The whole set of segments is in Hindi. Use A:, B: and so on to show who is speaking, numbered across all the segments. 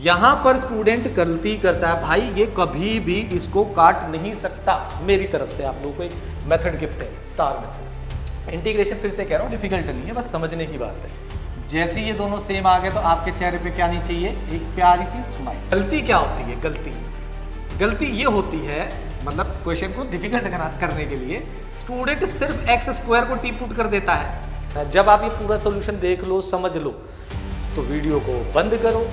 A: यहां पर स्टूडेंट गलती करता है, भाई ये कभी भी इसको काट नहीं सकता। मेरी तरफ से आप लोगों को एक मेथड गिफ्ट है, स्टार मेथड। इंटीग्रेशन फिर से कह रहा हूँ डिफिकल्ट नहीं है, बस समझने की बात है। जैसे ये दोनों सेम आ गए तो आपके चेहरे पे क्या नहीं चाहिए, एक प्यारी सी स्माइल। गलती क्या होती है, गलती ये होती है, मतलब क्वेश्चन को डिफिकल्ट करने के लिए स्टूडेंट सिर्फ एक्स स्क्वायर को टी पुट कर देता है। जब आप ये पूरा सोल्यूशन देख लो, समझ लो, तो वीडियो को बंद करो,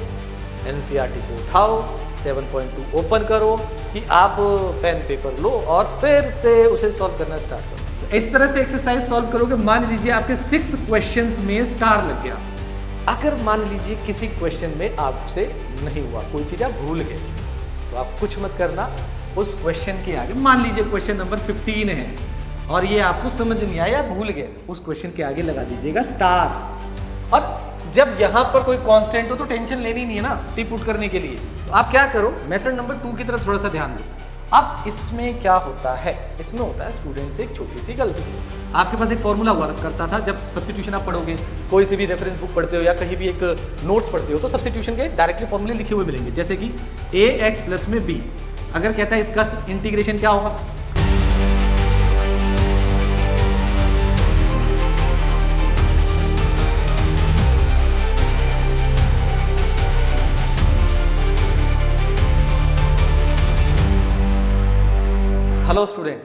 A: एनसीईआरटी को उठाओ, 7.2 ओपन करो कि आप पेन पेपर लो और फिर से उसे सॉल्व करना स्टार्ट करो। तो इस तरह से एक्सरसाइज सॉल्व करोगे। मान लीजिए आपके 6 क्वेश्चंस में स्टार लग गया। अगर मान लीजिए किसी क्वेश्चन में आपसे नहीं हुआ, कोई चीज आप भूल गए, तो आप कुछ मत करना, उस क्वेश्चन के आगे, मान लीजिए क्वेश्चन नंबर 15 है और ये आपको समझ नहीं आया, भूल गए, उस क्वेश्चन के आगे लगा दीजिएगा स्टार। और जब यहां पर कोई कांस्टेंट हो तो टेंशन लेनी नहीं है ना टी पुट करने के लिए। तो आप क्या करो, मेथड नंबर 2 की तरफ थोड़ा सा ध्यान दो। अब इसमें क्या होता है, इसमें होता है स्टूडेंट से एक छोटी सी गलती। आपके पास एक फॉर्मूला हुआ करता था, जब सब्स्टिट्यूशन आप पढ़ोगे, कोई सी भी रेफरेंस बुक पढ़ते हो या कहीं भी एक नोट्स पढ़ते हो, तो सब्स्टिट्यूशन के डायरेक्टली फॉर्मूले लिखे हुए मिलेंगे, जैसे कि ax प्लस में b। अगर कहता है इसका इंटीग्रेशन क्या होगा, हेलो स्टूडेंट।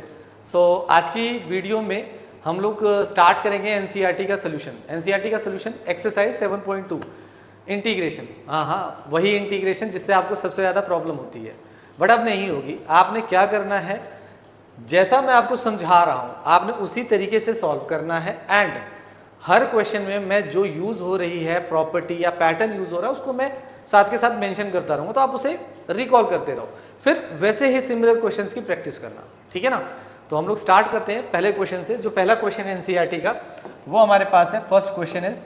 A: सो आज की वीडियो में हम लोग स्टार्ट करेंगे एनसीईआरटी का सोल्यूशन। एनसीईआरटी का सोल्यूशन एक्सरसाइज 7.2 इंटीग्रेशन। हाँ, वही इंटीग्रेशन जिससे आपको सबसे ज़्यादा प्रॉब्लम होती है, बट अब नहीं होगी। आपने क्या करना है, जैसा मैं आपको समझा रहा हूँ आपने उसी तरीके से सॉल्व करना है। एंड हर क्वेश्चन में मैं जो यूज़ हो रही है प्रॉपर्टी या पैटर्न यूज़ हो रहा है उसको मैं साथ के साथ मेंशन करता रहूँगा, तो आप उसे रिकॉल करते रहो, फिर वैसे ही सिमिलर क्वेश्चंस की प्रैक्टिस करना, ठीक है ना। तो हम लोग स्टार्ट करते हैं पहले क्वेश्चन से। जो पहला क्वेश्चन है एनसीईआरटी का वो हमारे पास है, first question is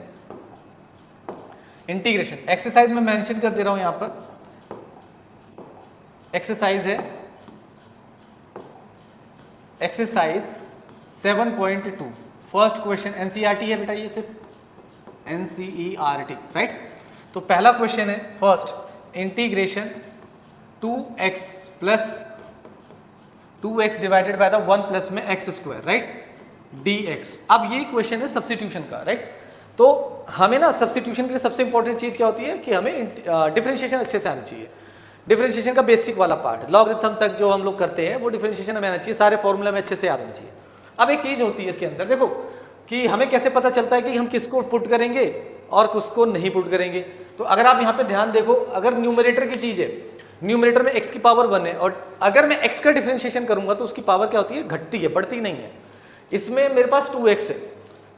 A: integration. Exercise में मेंशन कर दे रहा हूं, यहां पर एक्सरसाइज है एक्सरसाइज 7.2 फर्स्ट क्वेश्चन। एनसीईआरटी है बेटा, ये सिर्फ एनसीईआरटी, राइट। तो पहला क्वेश्चन है first, integration 2x plus 2x divided by the 1 plus में x स्क्वायर, राइट, dx। अब ये क्वेश्चन है सब्स्टिट्यूशन का, राइट। तो हमें ना सब्स्टिट्यूशन के लिए सबसे इंपॉर्टेंट चीज क्या होती है कि हमें डिफरेंशिएशन अच्छे से आना चाहिए। डिफरेंशिएशन का बेसिक वाला पार्ट, लॉगरिथम तक जो हम लोग करते हैं वो डिफरेंशिएशन हमें आना चाहिए, सारे फॉर्मूला में अच्छे से याद होना चाहिए। अब एक चीज होती है इसके अंदर, देखो कि हमें कैसे पता चलता है कि हम किसको पुट करेंगे और किसको नहीं पुट करेंगे। तो अगर आप यहाँ पे ध्यान देखो, अगर न्यूमरेटर की चीज है, न्यूमरेटर में x की पावर 1 है, और अगर मैं x का डिफरेंशिएशन करूंगा तो उसकी पावर क्या होती है, घटती है, बढ़ती नहीं है। इसमें मेरे पास 2x है,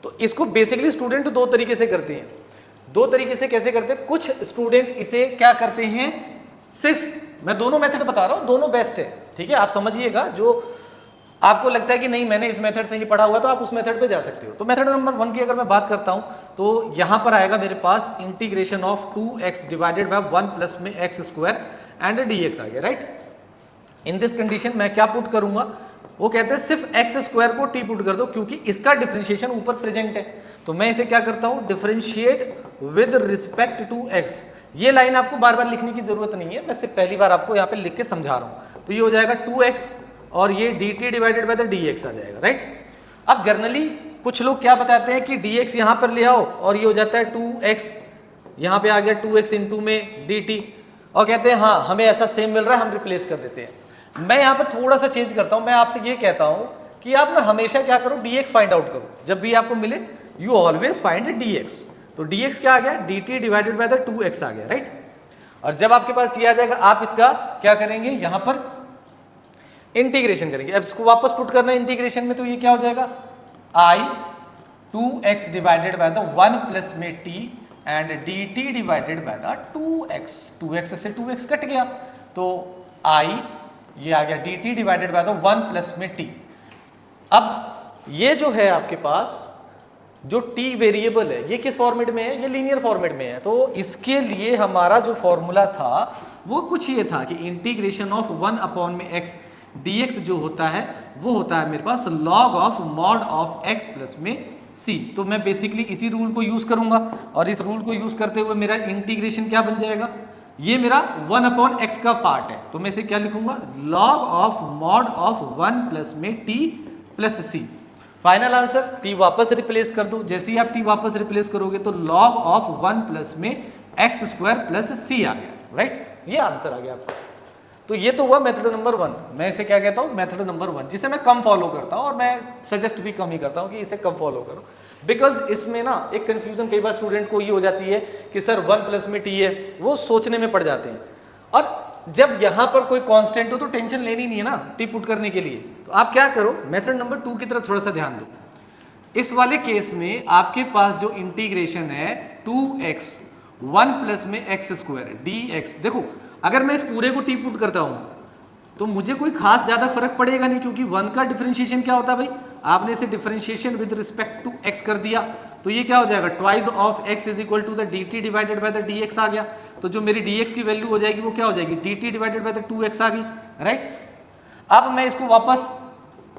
A: तो इसको बेसिकली स्टूडेंट दो तरीके से करते हैं। दो तरीके से कैसे करते हैं, कुछ स्टूडेंट इसे क्या करते हैं, सिर्फ मैं दोनों मेथड बता रहा हूं, दोनों बेस्ट है, ठीक है, आप समझिएगा। जो आपको लगता है कि नहीं मैंने इस मेथड से ही पढ़ा हुआ तो आप उस मेथड पे जा सकते हो। तो मेथड नंबर 1 की अगर मैं बात करता हूं तो यहां पर आएगा मेरे पास integration of 2x divided by 1 plus में x स्क्वायर एंड dx आ गया, राइट। इन दिस कंडीशन मैं क्या पुट करूंगा, वो कहते हैं सिर्फ x स्क्वायर को t पुट कर दो, क्योंकि इसका डिफरेंशिएशन ऊपर प्रेजेंट है। तो मैं इसे क्या करता हूं, differentiate with respect to x। ये लाइन आपको बार बार लिखने की जरूरत नहीं है, मैं सिर्फ पहली बार आपको यहाँ पे लिख के समझा रहा हूँ। तो ये हो जाएगा 2x और ये dt divided by the dx आ जाएगा, राइट। अब जनरली कुछ लोग क्या बताते हैं कि dx यहाँ पर ले आओ और ये हो जाता है 2x, यहाँ पे आ गया 2x इंटू में dt, और कहते हैं हाँ हमें ऐसा सेम मिल रहा है, हम रिप्लेस कर देते हैं। मैं यहाँ पर थोड़ा सा चेंज करता हूँ, मैं आपसे ये कहता हूँ कि आप ना हमेशा क्या करो, dx फाइंड आउट करो। जब भी आपको मिले यू ऑलवेज फाइंड dx। तो dx क्या आ गया, dt divided by the 2x आ गया, राइट। और जब आपके पास ये आ जाएगा, आप इसका क्या करेंगे, यहाँ पर इंटीग्रेशन करेंगे। अब इसको वापस पुट करना है इंटीग्रेशन में, तो ये क्या हो जाएगा, i 2x divided by the 1 plus में t and dt divided by the 2x। 2x से 2x कट गया, तो i ये आ गया dt divided by the 1 plus में t। अब ये जो है आपके पास जो t वेरिएबल है, ये किस फॉर्मेट में है, ये लीनियर फॉर्मेट में है। तो इसके लिए हमारा जो फॉर्मूला था वो कुछ ये था कि इंटीग्रेशन ऑफ 1 अपॉन में x dx जो होता है वो होता है मेरे पास log of mod of x plus में c। तो मैं बेसिकली इसी रूल को यूज करूंगा, और इस रूल को यूज करते हुए मेरा इंटीग्रेशन क्या बन जाएगा, ये मेरा 1/x का पार्ट है, तो मैं इसे क्या लिखूंगा, log of mod of 1 plus में t प्लस सी। फाइनल आंसर t वापस रिप्लेस कर दो, जैसे ही आप t वापस रिप्लेस करोगे तो log ऑफ 1 प्लस में x स्क्वायर प्लस सी आ गया, राइट, ये आंसर आ गया आपका। तो ये तो हुआ मेथड नंबर 1, मैं इसे क्या कहता हूँ, मेथड नंबर 1, जिसे मैं कम फॉलो करता हूँ और मैं सजेस्ट भी कम ही करता हूँ कि इसे कम फॉलो करो, बिकॉज इसमें ना एक कंफ्यूजन कई बार स्टूडेंट को ये हो जाती है कि सर 1 प्लस में t है, वो सोचने में पड़ जाते हैं। और जब यहाँ पर कोई कांस्टेंट हो तो टेंशन लेनी नहीं है ना टी पुट करने के लिए, तो आप क्या करो, मेथड नंबर 2 की तरफ थोड़ा सा ध्यान दो। इस वाले केस में आपके पास जो इंटीग्रेशन है 2x 1 प्लस में x स्क्वायर dx, देखो अगर मैं इस पूरे को टी पुट करता हूं तो मुझे कोई खास ज्यादा फर्क पड़ेगा नहीं, क्योंकि 1 का डिफरेंशिएशन क्या होता है भाई, आपने इसे differentiation with respect to x कर दिया, तो ये क्या हो जाएगा, twice of x is equal to the dt divided by the dx आ गया। तो जो मेरी dx की वैल्यू हो जाएगी वो क्या हो जाएगी, dt divided by the 2x आ गई, राइट। अब मैं इसको वापस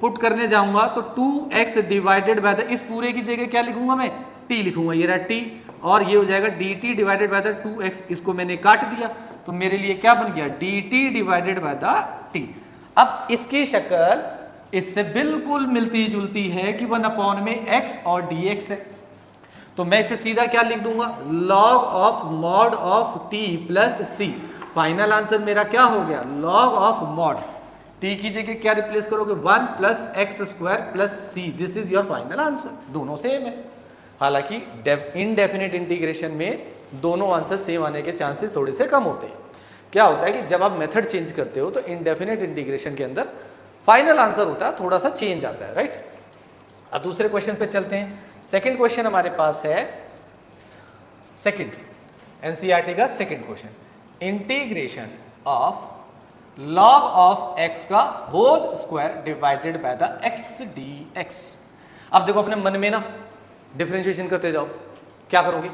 A: पुट करने जाऊंगा तो 2x डिवाइडेड बाय द, इस पूरे की जगह क्या लिखूंगा मैं, t लिखूंगा, ये रहा t, और ये हो जाएगा dt divided by the 2x, इसको मैंने काट दिया तो मेरे लिए क्या बन गया, dt divided by the t। अब इसकी शक्ल इससे बिल्कुल मिलती जुलती है कि 1 में x और dx है, तो मैं इसे सीधा क्या लिख दूंगा, log of mod of t plus c। Final answer मेरा क्या हो गया, log ऑफ मॉड t की जगह क्या रिप्लेस करोगे, 1 plus x square plus c, this is your final answer. दोनों सेम है, हालांकि इनडेफिनेट इंटीग्रेशन में दोनों आंसर सेम आने के चांसेस थोड़े से कम होते हैं। क्या होता है कि जब आप मेथड चेंज करते हो तो इनडेफिनेट इंटीग्रेशन के अंदर फाइनल आंसर होता है थोड़ा सा चेंज आता है, राइट। अब दूसरे क्वेश्चन पे चलते हैं। सेकंड क्वेश्चन हमारे पास है, सेकंड एनसीईआरटी का second question, integration of log of x का whole square divided by the x dx। अब देखो अपने मन में ना डिफरेंशिएशन करते जाओ, क्या करोगे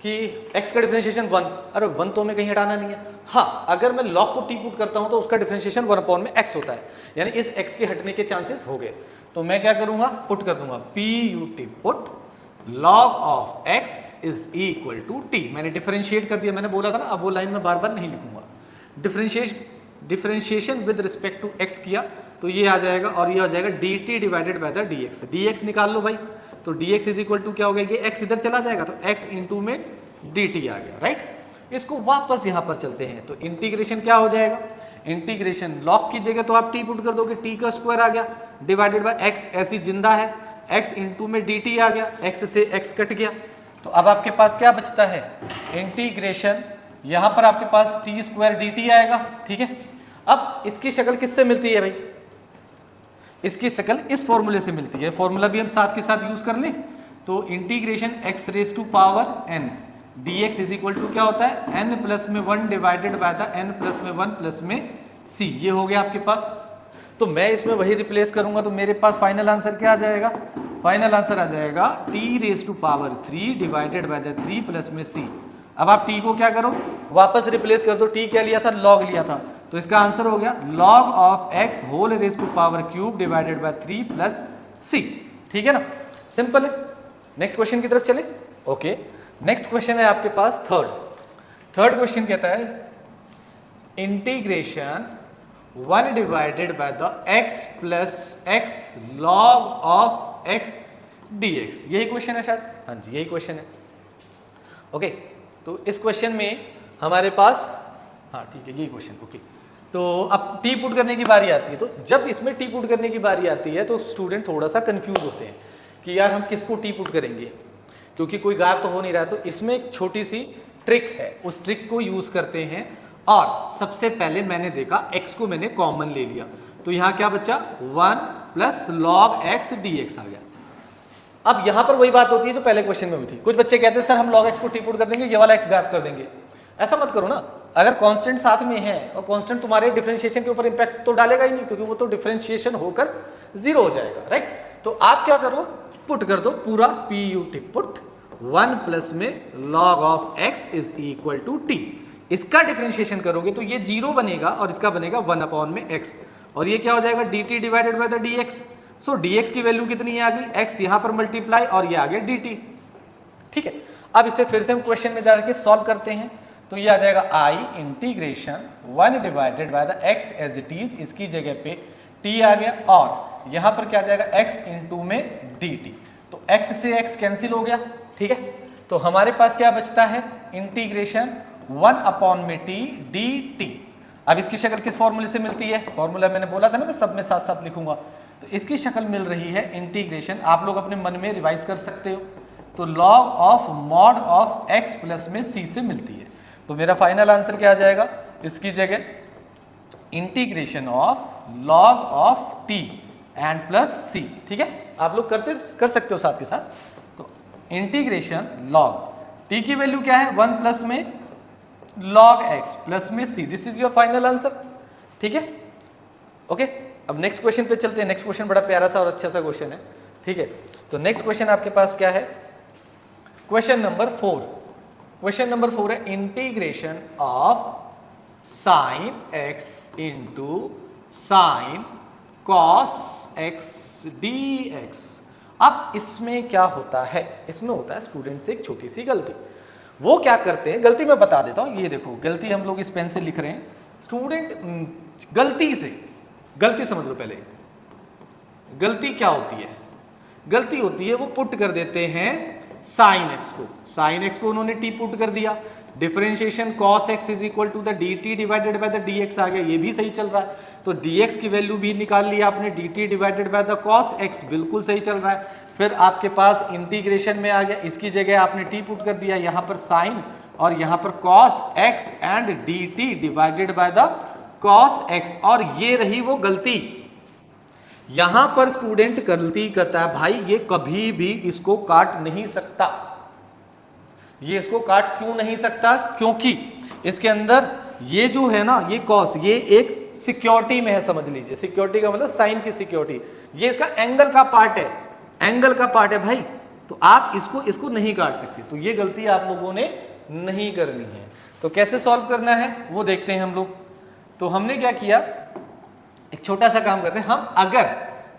A: कि x का डिफरेंशिएशन 1, अरे 1 तो हमें कहीं हटाना नहीं है, हाँ अगर मैं log को t पुट करता हूं तो उसका डिफरेंशिएशन 1 में x होता है, यानी इस x के हटने के चांसेस हो गए, तो मैं क्या करूंगा, पुट कर दूंगा put put log of x is equal to t। मैंने डिफरेंशिएट कर दिया, मैंने बोला था ना, अब वो लाइन में बार बार नहीं लिखूंगा। Differentiation with respect to x किया तो ये आ जाएगा, और ये आ जाएगा dt divided by the dx। dx निकाल लो भाई, तो dx इज इक्वल टू क्या हो गया, ये x इधर चला जाएगा तो x इंटू में dt आ गया, राइट। इसको वापस यहाँ पर चलते हैं तो इंटीग्रेशन क्या हो जाएगा, इंटीग्रेशन log की जगह तो आप t पुट कर दोगे, t का स्क्वायर आ गया डिवाइडेड बाय x, ऐसी जिंदा है, x इंटू में dt आ गया, x से x कट गया, तो अब आपके पास क्या बचता है, इंटीग्रेशन, यहां पर आपके पास t स्क्वायर dt आएगा, ठीक है। अब इसकी शक्ल किससे मिलती है भाई, इसकी शक्ल इस फॉर्मूले से मिलती है, फॉर्मूला भी हम साथ के साथ यूज कर लें, तो integration x raise to power n dx is equal to क्या होता है, n प्लस में 1 divided by the n plus में 1 प्लस में c, ये हो गया आपके पास। तो मैं इसमें वही रिप्लेस करूंगा तो मेरे पास फाइनल आंसर क्या आ जाएगा, फाइनल आंसर आ जाएगा t raise to power 3 divided by the 3 plus में c। अब आप t को क्या करो, वापस रिप्लेस कर दो, t क्या लिया था, log लिया था, तो इसका आंसर हो गया log of x whole raise to power cube divided by 3 plus c, ठीक है ना, सिंपल है। नेक्स्ट क्वेश्चन की तरफ चले, ओके। नेक्स्ट क्वेश्चन है आपके पास थर्ड क्वेश्चन कहता है integration 1 divided by the x plus x log of x dx, यही क्वेश्चन है शायद, हाँ जी यही क्वेश्चन है, ओके। तो इस क्वेश्चन में हमारे पास, हाँ ठीक है यही क्वेश्चन, ओके। तो अब टी पुट करने की बारी आती है, तो जब इसमें टी पुट करने की बारी आती है तो स्टूडेंट थोड़ा सा कंफ्यूज होते हैं कि यार हम किसको टी पुट करेंगे, क्योंकि कोई गायब तो हो नहीं रहा है। तो इसमें एक छोटी सी ट्रिक है, उस ट्रिक को यूज करते हैं, और सबसे पहले मैंने देखा x को मैंने कॉमन ले लिया, तो यहाँ क्या बचा, 1 प्लस log x dx आ गया। अब यहां पर वही बात होती है जो पहले क्वेश्चन में हुई थी, कुछ बच्चे कहते हैं सर हम log x को टी पुट कर देंगे, ये वाला x गायब कर देंगे। ऐसा मत करो ना, अगर कांस्टेंट साथ में है और कांस्टेंट तुम्हारे डिफरेंशिएशन के ऊपर इंपैक्ट तो डालेगा ही नहीं, क्योंकि वो तो डिफरेंशिएशन होकर 0 हो जाएगा, राइट। तो आप क्या करो, पुट कर दो पूरा put पुट 1 प्लस में log of x is equal to t, इसका डिफरेंशिएशन करोगे तो ये 0 बनेगा और इसका बनेगा 1 में x, और ये क्या हो जाएगा dt divided by the dx। So dx की वैल्यू कितनी आ गई, x यहां पर मल्टीप्लाई और ये आ गया dt, ठीक है। अब इसे फिर से हम क्वेश्चन में जाके सॉल्व करते हैं, तो ये आ जाएगा I integration 1 divided by the x as it is, इसकी जगह पे t आ गया और यहाँ पर क्या आ जाएगा x इंटू में dt। तो x से x कैंसिल हो गया, ठीक है। तो हमारे पास क्या बचता है, इंटीग्रेशन 1 अपॉन में t dt। अब इसकी शक्ल किस फॉर्मूले से मिलती है, फॉर्मूला मैंने बोला था ना मैं सब में साथ साथ लिखूंगा। तो इसकी शक्ल मिल रही है इंटीग्रेशन, आप लोग अपने मन में रिवाइज कर सकते हो, तो log of mod of x plus में c से मिलती है। तो मेरा फाइनल आंसर क्या आ जाएगा, इसकी जगह integration of log of t and plus c, ठीक है। आप लोग कर सकते हो साथ के साथ। तो इंटीग्रेशन लॉग t की वैल्यू क्या है 1 प्लस में log x प्लस में c, this is your final answer, ठीक है। ओके, अब नेक्स्ट क्वेश्चन पे चलते हैं। नेक्स्ट क्वेश्चन बड़ा प्यारा सा और अच्छा सा क्वेश्चन है, ठीक है। तो नेक्स्ट क्वेश्चन आपके पास क्या है, क्वेश्चन नंबर 4। क्वेश्चन नंबर 4 है integration of sine x into sine cos x dx। अब इसमें क्या होता है, इसमें होता है स्टूडेंट से एक छोटी सी गलती। वो क्या करते हैं, गलती मैं बता देता हूँ, ये देखो गलती हम लोग इस पेन से लिख रहे हैं। स्टूडेंट गलती समझ लो पहले, गलती क्या होती है, गलती होती है वो पुट कर देते हैं साइन एक्स को उन्होंने टी पुट कर दिया, differentiation cos x is equal to the dt divided by the dx आ गया, ये भी सही चल रहा है। तो dx की वैल्यू भी निकाल लिया आपने, dt divided by the cos x बिल्कुल सही चल रहा है। फिर आपके पास इंटीग्रेशन में आ गया, इसकी जगह आपने t पुट कर दिया, यहाँ पर साइन और यहाँ पर cos x and dt divided by the cos x, और ये रही वो गलती। यहां पर स्टूडेंट गलती करता है, भाई ये कभी भी इसको काट नहीं सकता। ये इसको काट क्यों नहीं सकता, क्योंकि इसके अंदर ये जो है ना, ये कॉस, ये एक सिक्योरिटी में है, समझ लीजिए। सिक्योरिटी का मतलब साइन की सिक्योरिटी, ये इसका एंगल का पार्ट है, एंगल का पार्ट है भाई। तो आप इसको नहीं काट सकते। तो ये गलती आप लोगों ने नहीं करनी है। तो कैसे सॉल्व करना है वो देखते हैं हम लोग। तो हमने क्या किया, एक छोटा सा काम करते हैं हम, अगर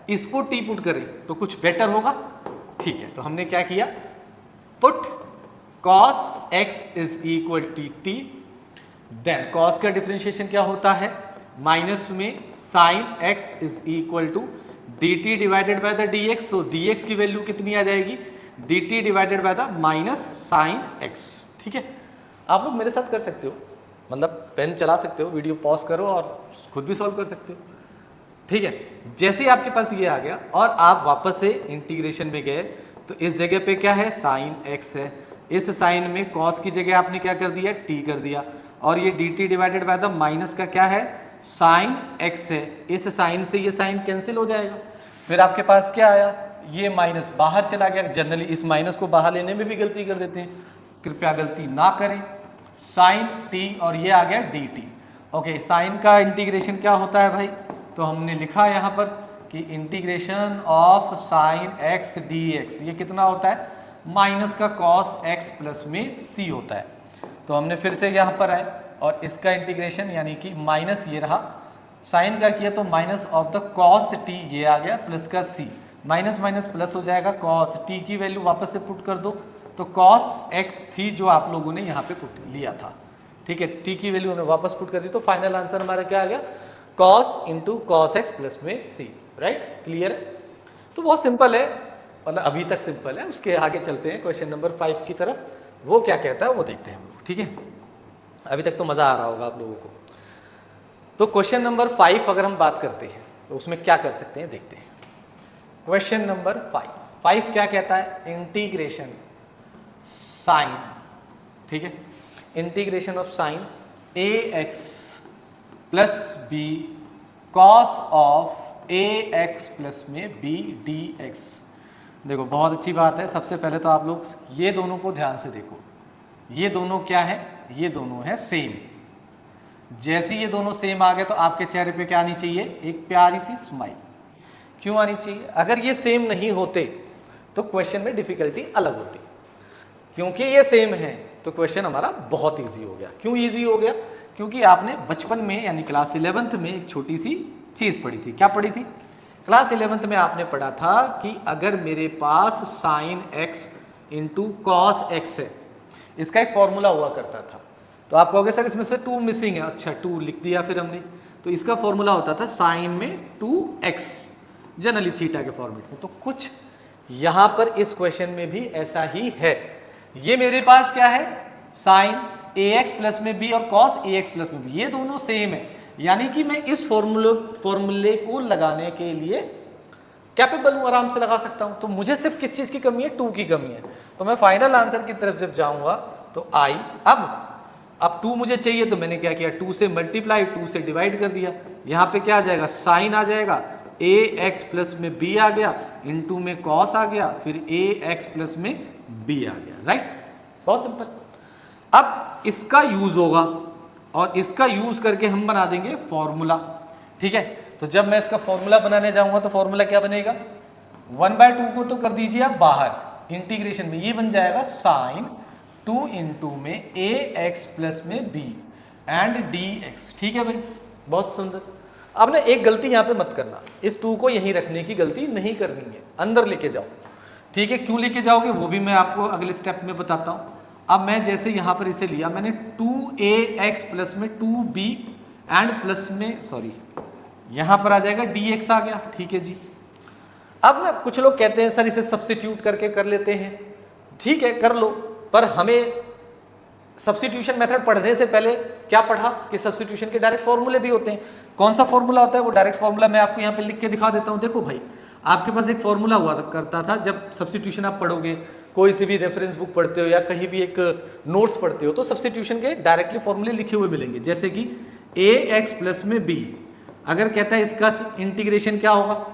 A: इसको टी पुट करें तो कुछ बेटर होगा, ठीक है। तो हमने क्या किया, put cos x is equal to t, then cos का डिफरेंशिएशन क्या होता है, माइनस में sin x is equal to dt divided by the dx। So dx की वैल्यू कितनी आ जाएगी, dt divided by the minus sin x, ठीक है। आप लोग मेरे साथ कर सकते हो, मतलब पेन चला सकते हो, वीडियो पॉज करो और खुद भी सॉल्व कर सकते हो, ठीक है। जैसे ही आपके पास ये आ गया और आप वापस से इंटीग्रेशन में गए, तो इस जगह पे क्या है, साइन x है, इस साइन में cos की जगह आपने क्या कर दिया, t कर दिया, और ये dt divided by the minus का क्या है, साइन x है। इस साइन से ये साइन कैंसिल हो जाएगा। फिर आपके पास क्या आया, ये माइनस बाहर चला गया। जनरली इस माइनस को बाहर लेने में भी गलती कर देते हैं, कृपया गलती ना करें। साइन t और ये आ गया dt। ओके, साइन का इंटीग्रेशन क्या होता है भाई, तो हमने लिखा यहाँ पर कि integration of sine x dx, ये कितना होता है, माइनस का cos x प्लस में c होता है। तो हमने फिर से यहाँ पर आए और इसका इंटीग्रेशन यानी कि माइनस ये रहा, साइन का किया तो minus of the cos t ये आ गया, प्लस का c, माइनस माइनस प्लस हो जाएगा, cos t की वैल्यू वापस से पुट कर दो, तो cos x थी जो आप लोगों ने यहाँ पे पुट लिया था, ठीक है। t की वैल्यू हमें वापस पुट कर दी, तो फाइनल आंसर हमारा क्या आ गया, cos into cos x plus में c, राइट, क्लियर है। तो बहुत सिंपल है, मतलब अभी तक सिंपल है। उसके आगे चलते हैं क्वेश्चन नंबर 5 की तरफ, वो क्या कहता है वो देखते हैं हम लोग, ठीक है। अभी तक तो मज़ा आ रहा होगा आप लोगों को। तो क्वेश्चन नंबर 5 अगर हम बात करते हैं तो उसमें क्या कर सकते हैं देखते हैं। क्वेश्चन नंबर 5 क्या कहता है, इंटीग्रेशन साइन, ठीक है, integration of sine ax plus b cos of ax plus में b dx। देखो बहुत अच्छी बात है। सबसे पहले तो आप लोग ये दोनों को ध्यान से देखो, ये दोनों क्या है, ये दोनों है सेम। जैसे ये दोनों सेम आ गए तो आपके चेहरे पे क्या आनी चाहिए, एक प्यारी सी स्माइल। क्यों आनी चाहिए, अगर ये सेम नहीं होते तो क्वेश्चन में डिफिकल्टी अलग होती। क्योंकि ये सेम है तो क्वेश्चन हमारा बहुत इजी हो गया। क्यों इजी हो गया, क्योंकि आपने बचपन में यानी क्लास 11th में एक छोटी सी चीज़ पढ़ी थी। क्या पढ़ी थी, क्लास 11th में आपने पढ़ा था कि अगर मेरे पास sine x into cos x है, इसका एक फॉर्मूला हुआ करता था। तो आप कहोगे सर इसमें से 2 मिसिंग है, अच्छा 2 लिख दिया फिर हमने। तो इसका फॉर्मूला होता था साइन में 2x, जनरली थीटा के फॉर्मेट में। तो कुछ यहां पर इस क्वेश्चन में भी ऐसा ही है। ये मेरे पास क्या है, साइन ax प्लस में b और कॉस ax प्लस में b, ये दोनों सेम है, यानी कि मैं इस फॉर्मूले को लगाने के लिए कैपेबल हूं, आराम से लगा सकता हूं। तो मुझे सिर्फ किस चीज की कमी है, 2 की कमी है। तो मैं फाइनल आंसर की तरफ जब जाऊंगा तो आई, अब 2 मुझे चाहिए तो मैंने क्या किया, 2 से मल्टीप्लाई, 2 से डिवाइड कर दिया। यहाँ पे क्या आ जाएगा, साइन आ जाएगा, ax प्लस में b आ गया, इनटू में cos आ गया, फिर ax प्लस में b आ गया, राइट। बहुत सिंपल। अब इसका यूज होगा और इसका यूज करके हम बना देंगे फॉर्मूला, ठीक है। तो जब मैं इसका फॉर्मूला बनाने जाऊंगा तो फॉर्मूला क्या बनेगा, 1/2 को तो कर दीजिए आप बाहर, इंटीग्रेशन में ये बन जाएगा साइन 2 इंटू में ax प्लस में b एंड dx, ठीक है भाई, बहुत सुंदर। अब ना एक गलती यहाँ पे मत करना, इस 2 को यहीं रखने की गलती नहीं करनी है, अंदर लेके जाओ, ठीक है। क्यों लेके जाओगे वो भी मैं आपको अगले स्टेप में बताता हूँ। अब मैं जैसे यहाँ पर इसे लिया मैंने 2ax प्लस में 2b एंड प्लस में सॉरी यहाँ पर आ जाएगा dx आ गया, ठीक है जी। अब ना कुछ लोग कहते हैं सर इसे सब्स्टिट्यूट करके कर लेते हैं, ठीक है कर लो, पर हमें सब्स्टिट्यूशन मेथड पढ़ने से पहले क्या पढ़ा कि सब्स्टिट्यूशन के डायरेक्ट फॉर्मूले भी होते हैं। कौन सा फॉर्मूला होता है, वो डायरेक्ट फॉर्मूला मैं आपको यहाँ पे लिख के दिखा देता हूँ। देखो भाई, आपके पास एक फॉर्मूला हुआ करता था, जब सब्स्टिट्यूशन आप पढ़ोगे, कोई सी भी रेफरेंस बुक पढ़ते हो या कहीं भी एक नोट्स पढ़ते हो, तो सब्स्टिट्यूशन के डायरेक्टली फॉर्मूले लिखे हुए मिलेंगे। जैसे कि ax प्लस में b, अगर कहता है इसका इंटीग्रेशन क्या होगा,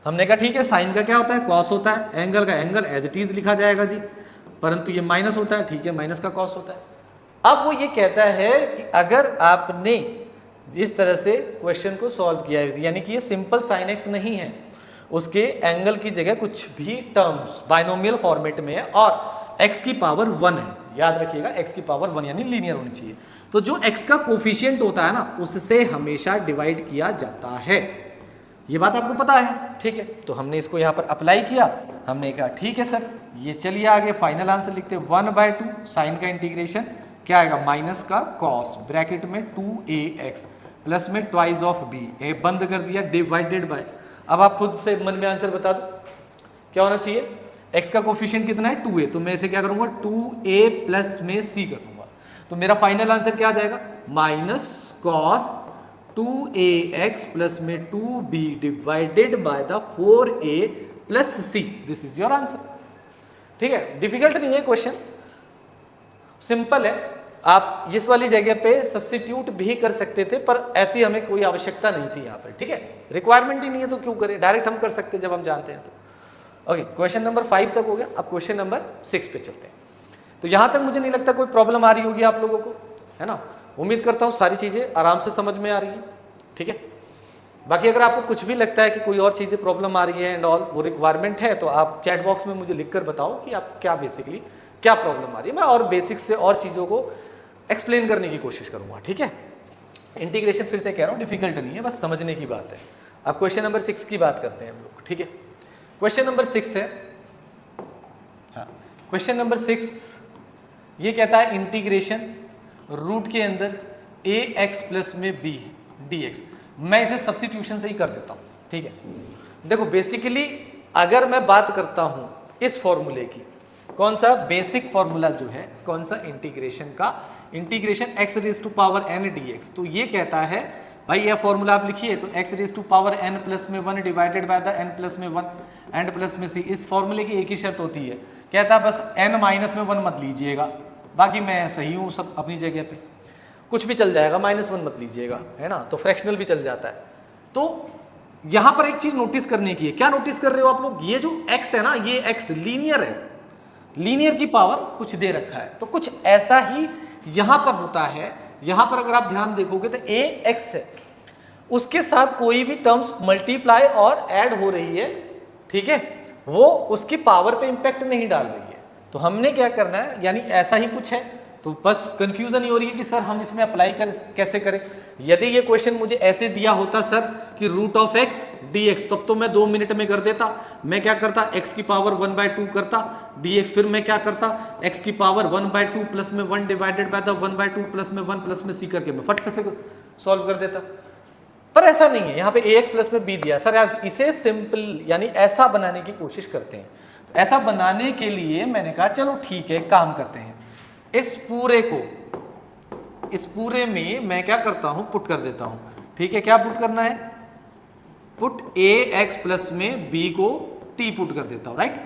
A: हमने कहा ठीक है साइन का क्या होता है, कॉस होता है, एंगल का एंगल एज इट इज लिखा जाएगा जी, परंतु ये माइनस होता है, ठीक है माइनस का कॉस होता है। अब वो ये कहता है कि अगर आपने जिस तरह से क्वेश्चन को सॉल्व किया है, यानी कि ये सिंपल साइन एक्स नहीं है, उसके एंगल की जगह कुछ भी टर्म्स बाइनोमियल फॉर्मेट में है और x की पावर 1 है, याद रखिएगा x की पावर 1 यानी लीनियर होनी चाहिए। तो जो x का कोफिशिएंट होता है ना, उससे हमेशा डिवाइड किया जाता है, ये बात आपको पता है, ठीक है। तो हमने इसको यहाँ पर अप्लाई किया, हमने कहा ठीक है सर, ये चलिए आगे फाइनल आंसर लिखते हैं। 1/2 साइन का इंटीग्रेशन क्या आएगा, माइनस का कॉस ब्रैकेट में 2ax प्लस में ट्वाइस ऑफ b, ए बंद कर दिया, डिवाइडेड बाय। अब आप खुद से मन में आंसर बता दो क्या होना चाहिए, x का कोफिशिएंट कितना है 2a, तो मैं इसे क्या करूंगा 2a प्लस में c कर दूंगा। तो मेरा फाइनल आंसर क्या आ जाएगा, माइनस कॉस 2ax प्लस में 2b divided by the 4a plus c, this is your answer, ठीक है। डिफिकल्ट नहीं है क्वेश्चन, सिंपल है। आप इस वाली जगह पे सब्स्टिट्यूट भी कर सकते थे, पर ऐसी हमें कोई आवश्यकता नहीं थी यहाँ पर, ठीक है, रिक्वायरमेंट ही नहीं है तो क्यों करें, डायरेक्ट हम कर सकते जब हम जानते हैं तो। ओके, क्वेश्चन नंबर 5 तक हो गया, अब क्वेश्चन नंबर 6 पे चलते हैं। तो यहाँ तक मुझे नहीं लगता कोई प्रॉब्लम आ रही होगी आप लोगों को, है ना। उम्मीद करता हूँ सारी चीज़ें आराम से समझ में आ रही हैं, ठीक है। बाकी अगर आपको कुछ भी लगता है कि कोई और चीज़ें प्रॉब्लम आ रही है एंड ऑल, वो रिक्वायरमेंट है, तो आप चैट बॉक्स में मुझे लिख कर बताओ कि आप क्या बेसिकली क्या प्रॉब्लम आ रही है, मैं और बेसिक से और चीज़ों को एक्सप्लेन करने की कोशिश करूंगा, ठीक है। इंटीग्रेशन फिर से कह रहा हूँ डिफिकल्ट नहीं है, बस समझने की बात है। अब क्वेश्चन नंबर 6 की बात करते हैं हम लोग, ठीक है। क्वेश्चन नंबर 6 है, हाँ क्वेश्चन नंबर 6 ये कहता है इंटीग्रेशन रूट के अंदर ax प्लस में b dx। मैं इसे सब्स्टिट्यूशन से ही कर देता हूँ, ठीक है। देखो बेसिकली अगर मैं बात करता हूँ इस फॉर्मूले की, कौन सा बेसिक फॉर्मूला जो है, कौन सा इंटीग्रेशन का, integration x raise to power n dx। तो ये कहता है भाई यह फॉर्मूला आप लिखिए, तो x raise to power n plus में 1 divided by the n plus में 1 एंड प्लस में c। इस फॉर्मूले की एक ही शर्त होती है, कहता है बस n माइनस में 1 मत लीजिएगा, बाकी मैं सही हूँ सब अपनी जगह पे, कुछ भी चल जाएगा, -1 मत लीजिएगा, है ना, तो फ्रैक्शनल भी चल जाता है। तो यहाँ पर एक चीज नोटिस करने की है, क्या नोटिस कर रहे हो आप लोग, ये जो x है ना, ये x लीनियर है, लीनियर की पावर कुछ दे रखा है, तो कुछ ऐसा ही यहां पर होता है। यहां पर अगर आप ध्यान देखोगे तो ax है, उसके साथ कोई भी टर्म्स मल्टीप्लाई और ऐड हो रही है, ठीक है, वो उसकी पावर पे इंपैक्ट नहीं डाल रही है। तो हमने क्या करना है, यानी ऐसा ही कुछ है, तो बस कंफ्यूजन ही हो रही है कि सर हम इसमें अप्लाई कैसे करें। यदि ये क्वेश्चन मुझे ऐसे दिया होता सर कि रूट ऑफ x dx, तब तो मैं 2 मिनट में कर देता। मैं क्या करता, x की पावर 1/2 करता, dx, फिर मैं क्या करता x की पावर 1/2 प्लस में 1 डिवाइडेड बाय द 1/2 प्लस में 1 प्लस में c करके मैं फट से सॉल्व कर देता। पर ऐसा नहीं है, यहाँ पे ax प्लस में b दिया। सर यार इसे सिंपल यानी ऐसा बनाने की कोशिश करते हैं। तो ऐसा बनाने के लिए मैंने कहा चलो ठीक है, काम करते हैं, इस पूरे में मैं क्या करता हूं, पुट कर देता हूं। ठीक है, क्या पुट करना है, पुट ax प्लस में b को t पुट कर देता हूं, राइट।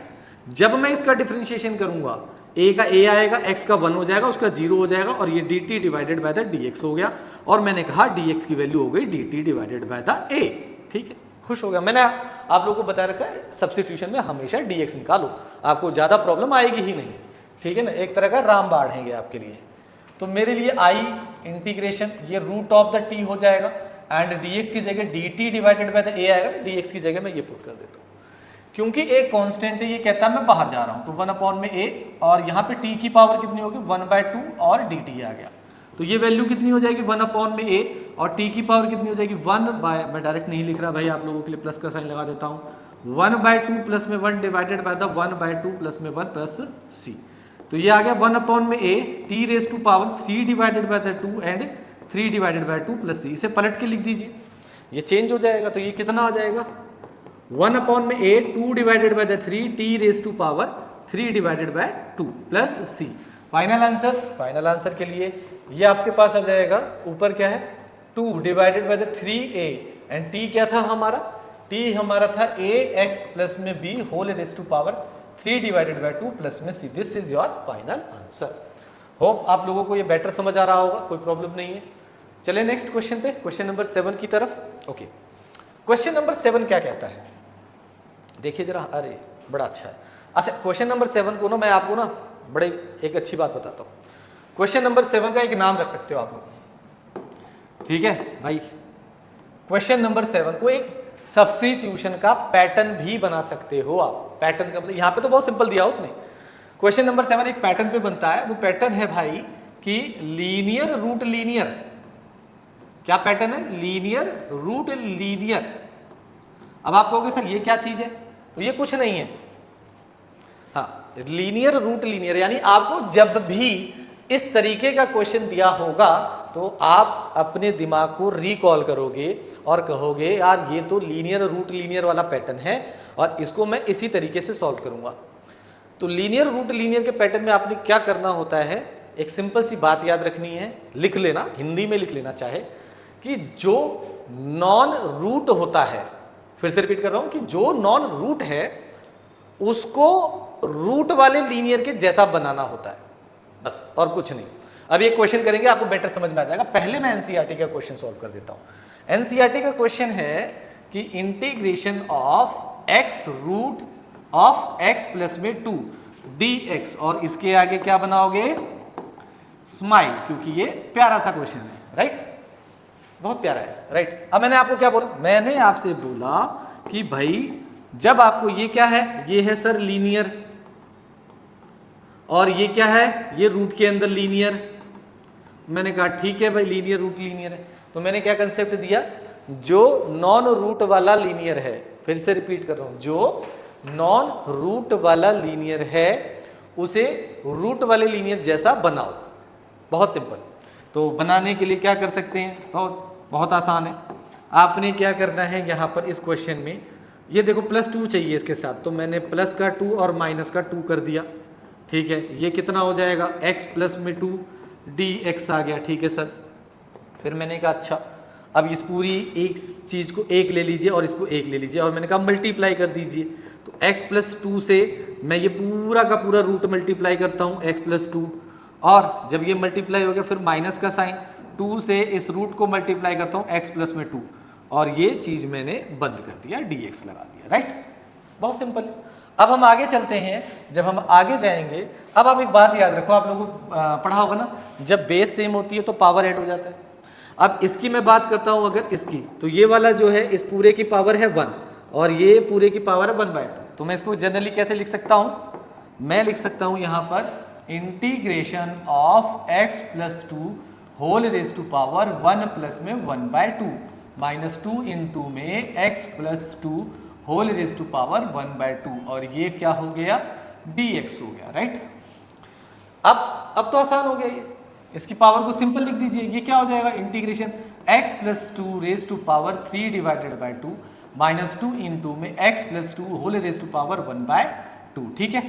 A: जब मैं इसका डिफरेंशिएशन करूंगा, a का a आएगा, x का 1 हो जाएगा, उसका 0 हो जाएगा, और ये dt divided by the dx हो गया, और मैंने कहा dx की वैल्यू हो गई dt divided by the a। ठीक है, खुश हो गया। मैंने आप लोगों को बता रखा है सब्स्टिट्यूशन में हमेशा dx निकालो, आपको ज्यादा प्रॉब्लम आएगी ही नहीं। ठीक है ना, एक तरह का रामबाण है ये आपके लिए। तो मेरे लिए आई इंटीग्रेशन ये रूट ऑफ द टी हो जाएगा, एंड dx की जगह dt divided by the a आएगा, dx की जगह मैं ये पुट कर देता हूँ। क्योंकि एक कांस्टेंट है, ये कहता है मैं बाहर जा रहा हूँ, तो 1 में a, और यहाँ पे t की पावर कितनी होगी 1/2 और dt आ गया, तो ये वैल्यू कितनी हो जाएगी 1 में a, और t की पावर कितनी हो जाएगी 1/, मैं डायरेक्ट नहीं लिख रहा भाई, आप लोगों के लिए प्लस का साइन लगा देता हूँ, 1/2 प्लस में 1 डिवाइडेड बाय द 1/2 प्लस में 1 प्लस c। तो ये आ गया 1 में a t raise to power 3 divided by the 2 and 3 divided by 2 plus c। इसे पलट के लिख दीजिए, ये चेंज हो जाएगा, तो ये कितना हो जाएगा 1 में a 2 divided by the 3 t raise to power 3 divided by 2 plus c। Final answer के लिए ये आपके पास आ जाएगा, ऊपर क्या है 2 divided by the 3a, and t क्या था हमारा, t हमारा था ax प्लस में b whole raise to power 3 divided by 2 plus में c। This is your final answer. Hope आप लोगों को ये बेटर समझ आ रहा होगा, कोई प्रॉब्लम नहीं है। चलिए नेक्स्ट क्वेश्चन पे, क्वेश्चन नंबर 7 की तरफ। ओके, क्वेश्चन नंबर 7 क्या कहता है, देखिए जरा, अरे बड़ा अच्छा है। अच्छा, क्वेश्चन नंबर 7 को ना मैं आपको ना बड़े एक अच्छी बात बताता हूँ। क्वेश्चन नंबर 7 का एक नाम रख सकते हो आप लोग, ठीक है भाई। क्वेश्चन नंबर 7 को एक सब्स्टिट्यूशन का पैटर्न भी बना सकते हो आप। पैटर्न का मतलब यहाँ पे तो बहुत सिंपल दिया उसने। क्वेश्चन नंबर 7 एक पैटर्न पे बनता है, वो पैटर्न है भाई कि लीनियर रूट लीनियर। क्या पैटर्न है, लीनियर रूट लीनियर। अब आप कहोगे सर ये क्या चीज है, तो ये कुछ नहीं है, हाँ लीनियर रूट लीनियर, यानी आपको जब भी इस तरीके का क्वेश्चन दिया होगा तो आप अपने दिमाग को रिकॉल करोगे और कहोगे यार ये तो लीनियर रूट लीनियर वाला पैटर्न है और इसको मैं इसी तरीके से सॉल्व करूंगा। तो लीनियर रूट लीनियर के पैटर्न में आपने क्या करना होता है, एक सिंपल सी बात याद रखनी है, लिख लेना, हिंदी में लिख लेना चाहे, कि जो नॉन रूट होता है, फिर से रिपीट कर रहा हूं, कि जो नॉन रूट है उसको रूट वाले लीनियर के जैसा बनाना होता है, बस और कुछ नहीं। अब ये क्वेश्चन करेंगे आपको बेटर समझ में आ जाएगा। पहले मैं एनसीईआरटी का क्वेश्चन सॉल्व कर देता हूं। एनसीईआरटी का क्वेश्चन है कि integration of x root of x plus में 2 dx, और इसके आगे क्या बनाओगे, स्माइल, क्योंकि ये प्यारा सा क्वेश्चन है, राइट, बहुत प्यारा है, राइट। अब मैंने आपको क्या बोला, मैंने आपसे बोला कि भाई जब आपको ये क्या है, ये है सर लीनियर, और ये क्या है, ये रूट के अंदर लीनियर। मैंने कहा ठीक है भाई लीनियर रूट लीनियर है, तो मैंने क्या कंसेप्ट दिया, जो नॉन रूट वाला लीनियर है, फिर से रिपीट कर रहा हूं, जो नॉन रूट वाला लीनियर है उसे रूट वाले लीनियर जैसा बनाओ। बहुत सिंपल। तो बनाने के लिए क्या कर सकते हैं, बहुत आसान है। आपने क्या करना है, यहाँ पर इस क्वेश्चन में ये देखो +2 चाहिए इसके साथ, तो मैंने प्लस का 2 और माइनस का 2 कर दिया, ठीक है। ये कितना हो जाएगा, x प्लस में 2 dx आ गया, ठीक है सर। फिर मैंने कहा अच्छा अब इस पूरी एक चीज़ को 1 ले लीजिए और इसको 1 ले लीजिए, और मैंने कहा मल्टीप्लाई कर दीजिए। तो x प्लस 2 से मैं ये पूरा का पूरा रूट मल्टीप्लाई करता हूँ, x प्लस 2, और जब ये मल्टीप्लाई हो गया फिर माइनस का साइन, 2 से इस रूट को मल्टीप्लाई करता हूँ x प्लस में 2, और ये चीज़ मैंने बंद कर दिया, dx लगा दिया, राइट। बहुत सिंपल। अब हम आगे चलते हैं। जब हम आगे जाएंगे, अब आप एक बात याद रखो, आप लोगों को पढ़ा होगा ना, जब बेस सेम होती है तो पावर ऐड हो जाता है। अब इसकी मैं बात करता हूँ अगर इसकी, तो ये वाला जो है इस पूरे की पावर है 1 और ये पूरे की पावर है 1/2। तो मैं इसको जनरली कैसे लिख सकता हूँ, मैं लिख सकता हूँ यहाँ पर integration of x plus 2 whole raise to power 1 plus में 1/2 माइनस 2 इंटू में x plus 2 whole raise to power 1/2, और ये क्या हो गया, dx हो गया, राइट। अब तो आसान हो गया ये, इसकी पावर को सिंपल लिख दीजिए, ये क्या हो जाएगा integration x plus two raise to power 3 divided by 2 minus 2 into में x plus two whole raise to power 1 by 2, ठीक है।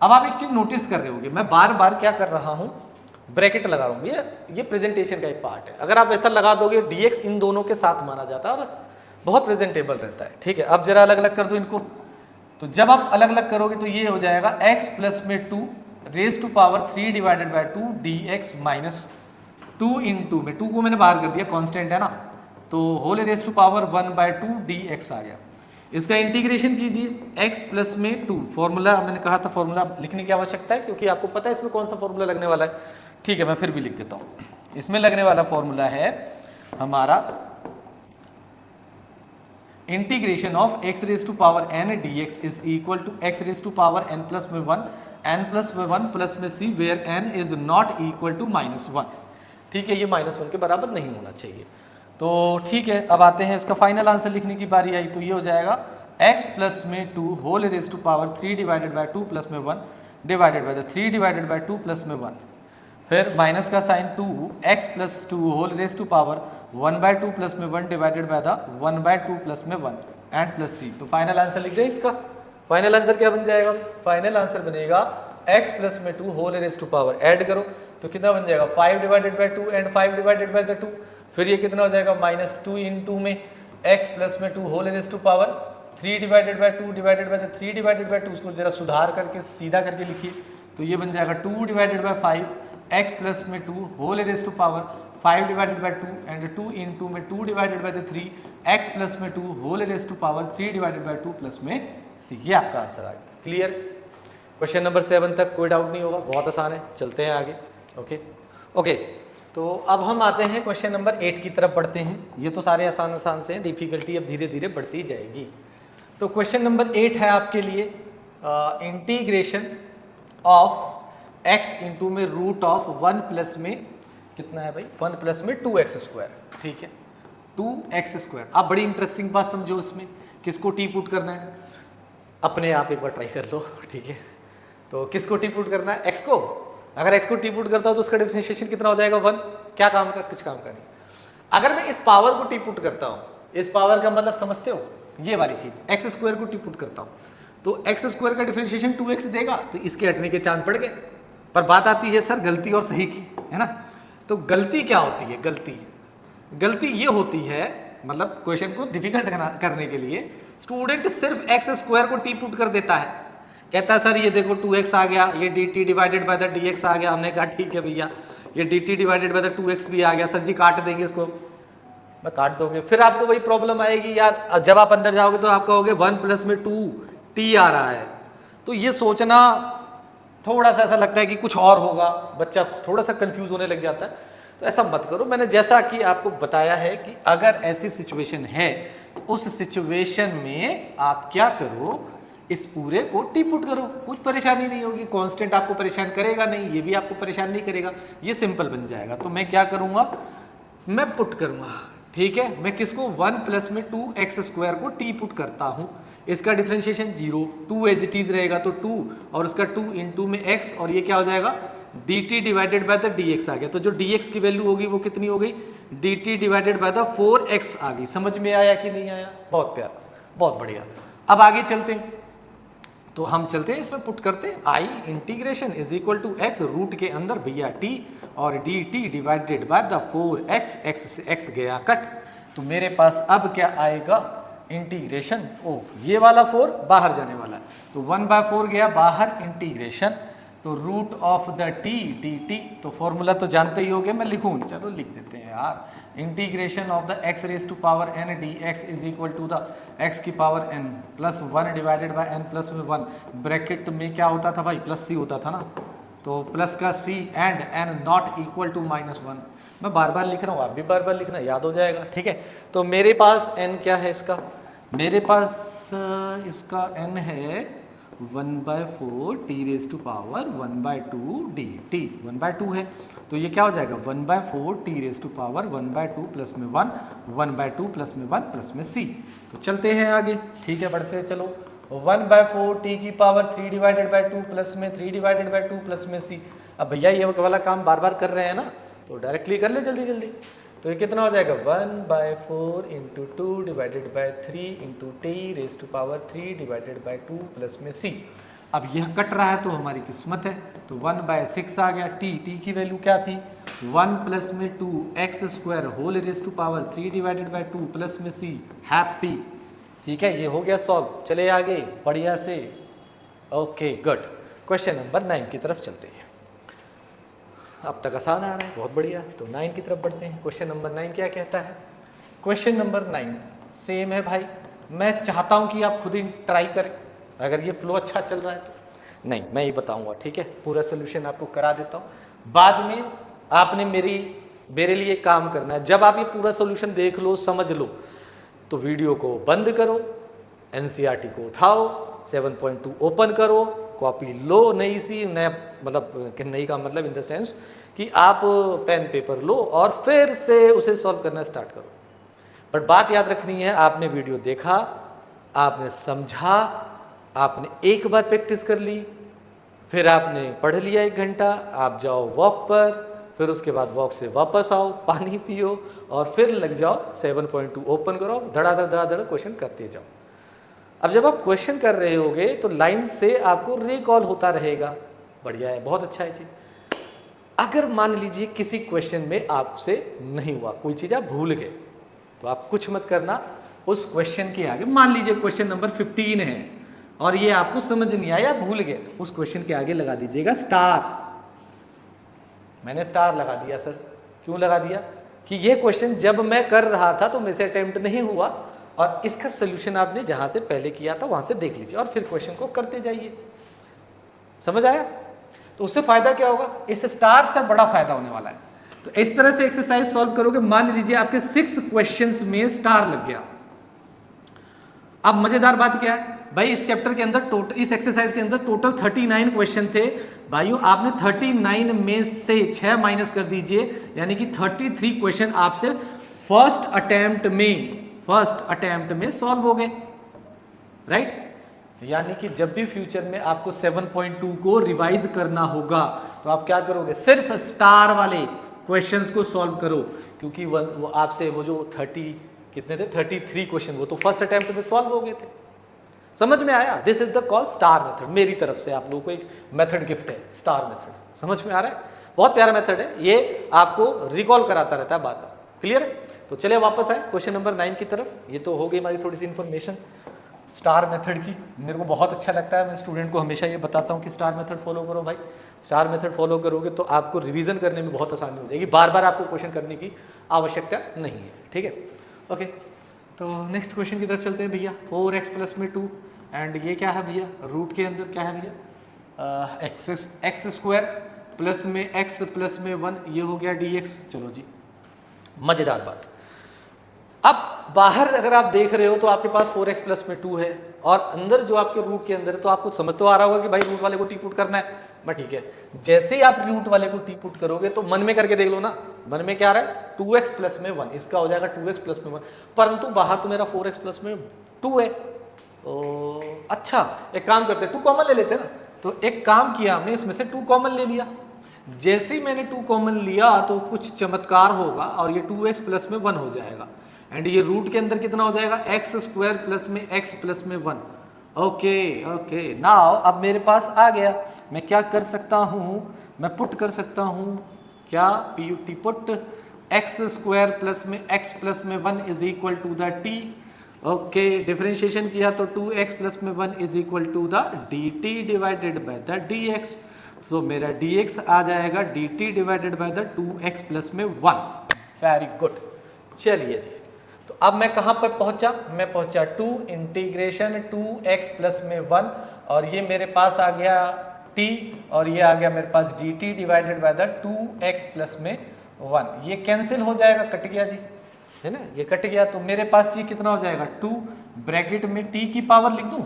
A: अब आप एक चीज नोटिस कर रहे होंगे, मैं बार बार क्या कर रहा हूं, ब्रैकेट लगा रहा हूं, ये प्रेजेंटेशन का एक पार्ट है। अगर आप ऐसा लगा दोगे dx इन दोनों के साथ माना जाता है और बहुत प्रेजेंटेबल रहता है, ठीक है। अब जरा अलग अलग कर दो इनको, तो जब आप अलग अलग करोगे तो ये हो जाएगा x प्लस में 2 raise to power 3 divided by 2 dx minus 2 into में 2 को मैंने बाहर कर दिया, कांस्टेंट है ना, तो whole raise to power 1 by 2 dx आ गया। इसका इंटीग्रेशन कीजिए x प्लस में 2, फॉर्मूला मैंने कहा था फॉर्मूला लिखने की आवश्यकता है क्योंकि आपको पता है इसमें कौन सा फॉर्मूला लगने वाला है, ठीक है। मैं फिर भी लिख देता हूँ, इसमें लगने वाला फॉर्मूला है हमारा integration of x raise to power n dx is equal to x raise to power n plus में 1 n प्लस में 1 प्लस में c where n is not equal to -1, ठीक है। ये -1 के बराबर नहीं होना चाहिए, तो ठीक है। अब आते हैं इसका फाइनल आंसर लिखने की बारी आई, तो ये हो जाएगा x प्लस में 2 whole raise to power 3 divided by 2 plus में 1 divided by 3 divided by 2 plus में 1, फिर माइनस का sign 2 x plus 2 whole raise to power 1 by 2 plus में 1 divided by the 1 by 2 plus में 1 एंड प्लस c। तो फाइनल आंसर लिख दें इसका, फाइनल आंसर क्या बन जाएगा, फाइनल आंसर बनेगा x प्लस में 2 whole raise to power, add करो तो कितना बन जाएगा 5 divided by 2 and 5 divided by the 2, फिर ये कितना हो जाएगा -2 इंटू में x प्लस में 2 whole raise to power 3 divided by 2 divided by the 3 divided by 2, उसको जरा सुधार करके सीधा करके लिखिए, तो ये बन जाएगा 2 डिवाइडेड बाई 5 x प्लस में 2 whole raise to power 5 divided by 2 and 2 into में 2 divided by the 3 x plus में 2 whole raise to power 3 divided by 2 plus में c। ये आपका आंसर आ गया। क्लियर, क्वेश्चन नंबर 7 तक कोई डाउट नहीं होगा, बहुत आसान है। चलते हैं आगे। ओके, तो अब हम आते हैं क्वेश्चन नंबर 8 की तरफ बढ़ते हैं। ये तो सारे आसान आसान से हैं, डिफिकल्टी अब धीरे धीरे बढ़ती जाएगी। तो क्वेश्चन नंबर 8 है आपके लिए इंटीग्रेशन ऑफ x इंटू में रूट ऑफ 1 प्लस में कितना है भाई 1 प्लस में 2x स्क्वायर, ठीक है 2x स्क्वायर। आप बड़ी इंटरेस्टिंग बात समझो, इसमें किसको टी पुट करना है, अपने आप एक बार ट्राई कर लो, ठीक है। तो किसको टी पुट करना है, x को। अगर x को टी पुट करता हो तो उसका डिफरेंशिएशन कितना हो जाएगा 1, क्या काम का, कुछ काम का नहीं। अगर मैं इस पावर को टी पुट करता हूँ, इस पावर का मतलब समझते हो, ये वाली चीज x स्क्वायर को टी पुट करता हूँ तो x स्क्वायर का डिफरेंशिएशन 2x देगा, तो इसके हटने के चांस बढ़ गए। पर बात आती है सर गलती और सही की, है ना। तो गलती क्या होती है, गलती ये होती है, मतलब क्वेश्चन को डिफिकल्ट करने के लिए स्टूडेंट सिर्फ x स्क्वायर को टी पुट कर देता है, कहता है सर ये देखो 2x आ गया, ये dt divided by the dx आ गया। हमने कहा ठीक है भैया, ये dt divided by the 2x भी आ गया, सर जी काट देंगे इसको, मैं काट दोगे। फिर आपको वही प्रॉब्लम आएगी यार, जब आप अंदर जाओगे तो आप कहोगे 1 प्लस में 2t आ रहा है, तो ये सोचना थोड़ा सा ऐसा लगता है कि कुछ और होगा, बच्चा थोड़ा सा कंफ्यूज होने लग जाता है। तो ऐसा मत करो, मैंने जैसा कि आपको बताया है कि अगर ऐसी सिचुएशन है तो उस सिचुएशन में आप क्या करो, इस पूरे को टी पुट करो, कुछ परेशानी नहीं होगी। कांस्टेंट आपको परेशान करेगा नहीं, ये भी आपको परेशान नहीं करेगा, ये सिंपल बन जाएगा। तो मैं क्या करूँगा, मैं पुट करूँगा, ठीक है। मैं किसको 1 प्लस में 2x स्क्वायर को टी पुट करता हूँ, इसका डिफरेंशिएशन 0, 2 एज इट इज रहेगा तो 2 और उसका 2 इंटू में x, और ये क्या हो जाएगा dt divided by the dx आ गया। तो जो dx की वैल्यू होगी वो कितनी हो गई, dt divided by the 4x आ गई। समझ में आया कि नहीं आया, बहुत प्यारा, बहुत बढ़िया। अब आगे चलते हैं, तो हम चलते हैं इसमें पुट करते हैं i integration is equal to x, root के अंदर भैया t और dt divided by the 4x, x से x गया कट, तो मेरे पास अब क्या आएगा इंटीग्रेशन, ओ ये वाला 4 बाहर जाने वाला है, तो 1/4 गया बाहर इंटीग्रेशन, तो root of the t dt, तो फॉर्मूला तो जानते ही होगे, मैं लिखूँ, चलो लिख देते हैं यार, integration of the x raise to power n dx is equal to the x की power n plus 1 divided by n plus में 1, ब्रैकेट में क्या होता था भाई प्लस c होता था ना, तो प्लस का c and n not equal to -1। मैं बार बार लिख रहा हूँ, आप भी बार बार लिखना, याद हो जाएगा, ठीक है। तो मेरे पास n क्या है इसका, मेरे पास इसका n है 1/4 t raise to power 1/2 dt, 1/2 है, तो ये क्या हो जाएगा 1/4 t raise to power 1/2 plus में 1, 1/2 प्लस में 1 प्लस में c। तो चलते हैं आगे, ठीक है, बढ़ते हैं, चलो 1/4 टी की पावर 3 डिवाइडेड बाई 2 प्लस में 3 डिवाइडेड बाई 2 प्लस में सी। अब भैया ये वाला काम बार बार कर रहे हैं ना, तो डायरेक्टली कर ले जल्दी जल्दी। तो ये कितना हो जाएगा 1/4 into 2 divided by 3 into t raise to power 3 divided by 2 plus में सी। अब यह कट रहा है तो हमारी किस्मत है, तो 1/6 आ गया। टी की वैल्यू क्या थी 1 प्लस में 2 x square whole raise to power 3 divided by 2 plus में सी हैप्पी। ठीक है, ये हो गया सॉल्व। चले आगे बढ़िया से। Okay good. क्वेश्चन नंबर 9 की तरफ चलते हैं। अब तक आसान आ रहा है, बहुत बढ़िया। तो 9 की तरफ बढ़ते हैं। क्वेश्चन नंबर 9 क्या कहता है? क्वेश्चन नंबर 9 सेम है भाई। मैं चाहता हूं कि आप खुद ही ट्राई करें, अगर ये फ्लो अच्छा चल रहा है तो। नहीं, मैं ये बताऊंगा, ठीक है, पूरा सोल्यूशन आपको करा देता हूं। बाद में आपने मेरे लिए काम करना है। जब आप ये पूरा सोल्यूशन देख लो, समझ लो, तो वीडियो को बंद करो, एनसीईआरटी को उठाओ, 7.2 ओपन करो, कॉपी लो नई सी, नया मतलब नई का मतलब इन द सेंस कि आप पेन पेपर लो और फिर से उसे सॉल्व करना स्टार्ट करो। बट बात याद रखनी है, आपने वीडियो देखा, आपने समझा, आपने एक बार प्रैक्टिस कर ली, फिर आपने पढ़ लिया 1 घंटा, आप जाओ वॉक पर, फिर उसके बाद वॉक से वापस आओ, पानी पियो और फिर लग जाओ 7.2 ओपन करो, धड़ाधड़ क्वेश्चन करते जाओ। अब जब आप क्वेश्चन कर रहे होगे तो लाइन से आपको रिकॉल होता रहेगा। बढ़िया है, बहुत अच्छा है जी। अगर मान लीजिए किसी क्वेश्चन में आपसे नहीं हुआ, कोई चीज़ आप भूल गए, तो आप कुछ मत करना, उस क्वेश्चन के आगे, मान लीजिए क्वेश्चन नंबर 15 है और ये आपको समझ नहीं आया, भूल गए, तो उस क्वेश्चन के आगे लगा दीजिएगा स्टार। मैंने स्टार लगा दिया सर, क्यों लगा दिया? कि ये क्वेश्चन जब मैं कर रहा था तो मेरे से अटेम्प्ट नहीं हुआ और इसका सोल्यूशन आपने जहां से पहले किया था वहां से देख लीजिए और फिर क्वेश्चन को करते जाइए। समझ आया? तो उससे फायदा क्या होगा? इस स्टार से बड़ा फायदा होने वाला है। तो इस तरह से एक्सरसाइज सॉल्व करोगे। मान लीजिए आपके 6 क्वेश्चंस में स्टार लग गया। अब मजेदार बात क्या है भाई, इस चैप्टर के अंदर टोटल, इस एक्सरसाइज के अंदर टोटल 39 क्वेश्चन थे भाइयों। आपने 39 में से 6 माइनस कर दीजिए, यानी कि 33 क्वेश्चन आपसे फर्स्ट अटेम्प्ट में सॉल्व हो गए, राइट? यानी कि जब भी फ्यूचर में आपको 7.2 को रिवाइज करना होगा तो आप क्या करोगे? सिर्फ स्टार वाले क्वेश्चंस को सॉल्व करो, क्योंकि वो आपसे वो जो 33 क्वेश्चन वो तो फर्स्ट अटेम्प्ट में सॉल्व हो गए थे। समझ में आया? This is the call star method. मेरी तरफ से आप लोगों को एक मेथड गिफ्ट है, स्टार मेथड। समझ में आ रहा है? बहुत प्यारा मेथड है, ये आपको रिकॉल कराता रहता है बार बार। क्लियर है? तो चलिए वापस आए क्वेश्चन नंबर 9 की तरफ। ये तो हो गई हमारी थोड़ी सी इन्फॉर्मेशन स्टार मेथड की। मेरे को बहुत अच्छा लगता है, मैं स्टूडेंट को हमेशा ये बताता हूँ कि स्टार मेथड फॉलो करो भाई। स्टार मेथड फॉलो करोगे तो आपको रिवीजन करने में बहुत आसानी हो जाएगी, बार बार आपको क्वेश्चन करने की आवश्यकता नहीं है। ठीक है, ओके। तो नेक्स्ट क्वेश्चन की तरफ चलते हैं भैया। 4x प्लस में 2 एंड ये क्या है भैया? रूट के अंदर क्या है भैया? एक्स स्क्वायर प्लस में x प्लस में 1, ये हो गया dx। चलो जी, मजेदार बात। अब बाहर अगर आप देख रहे हो तो आपके पास 4x प्लस में 2 है और अंदर जो आपके रूट के अंदर है, तो आपको समझ तो आ रहा होगा कि भाई रूट वाले को टी पुट करना है। बट ठीक है, जैसे ही आप रूट वाले को टी पुट करोगे तो मन में करके देख लो ना, मन में क्या आ रहा है? 2x प्लस में 1, इसका हो जाएगा 2x प्लस में 1, परंतु बाहर तो मेरा 4x प्लस में 2 है। अच्छा, एक काम करते हैं, 2 कॉमन ले लेते हैं ना। तो एक काम किया हमने, इसमें से 2 कॉमन ले लिया। जैसे ही मैंने 2 कॉमन लिया तो कुछ चमत्कार होगा और ये 2x प्लस में 1 हो जाएगा एंड ये रूट के अंदर कितना हो जाएगा? एक्स स्क्वायर प्लस में x प्लस में 1। ओके नाउ अब मेरे पास आ गया। मैं क्या कर सकता हूँ? मैं पुट कर सकता हूँ, क्या? PUT put x square plus में x प्लस में 1 is equal to the t। Okay, differentiation किया तो 2x प्लस में 1 is equal to the dt divided by the dx। So मेरा dx आ जाएगा dt divided by the 2x plus में 1। Very good. चलिए जी, तो अब मैं कहाँ पर पहुँचा? मैं पहुँचा 2 इंटीग्रेशन 2x प्लस में 1 और ये मेरे पास आ गया t और ये आ गया मेरे पास dt divided by the 2x plus में 1। ये कैंसिल हो जाएगा, कट गया जी, है ना? ये कट गया तो मेरे पास ये कितना हो जाएगा? 2 ब्रैकेट में t की पावर लिख दूँ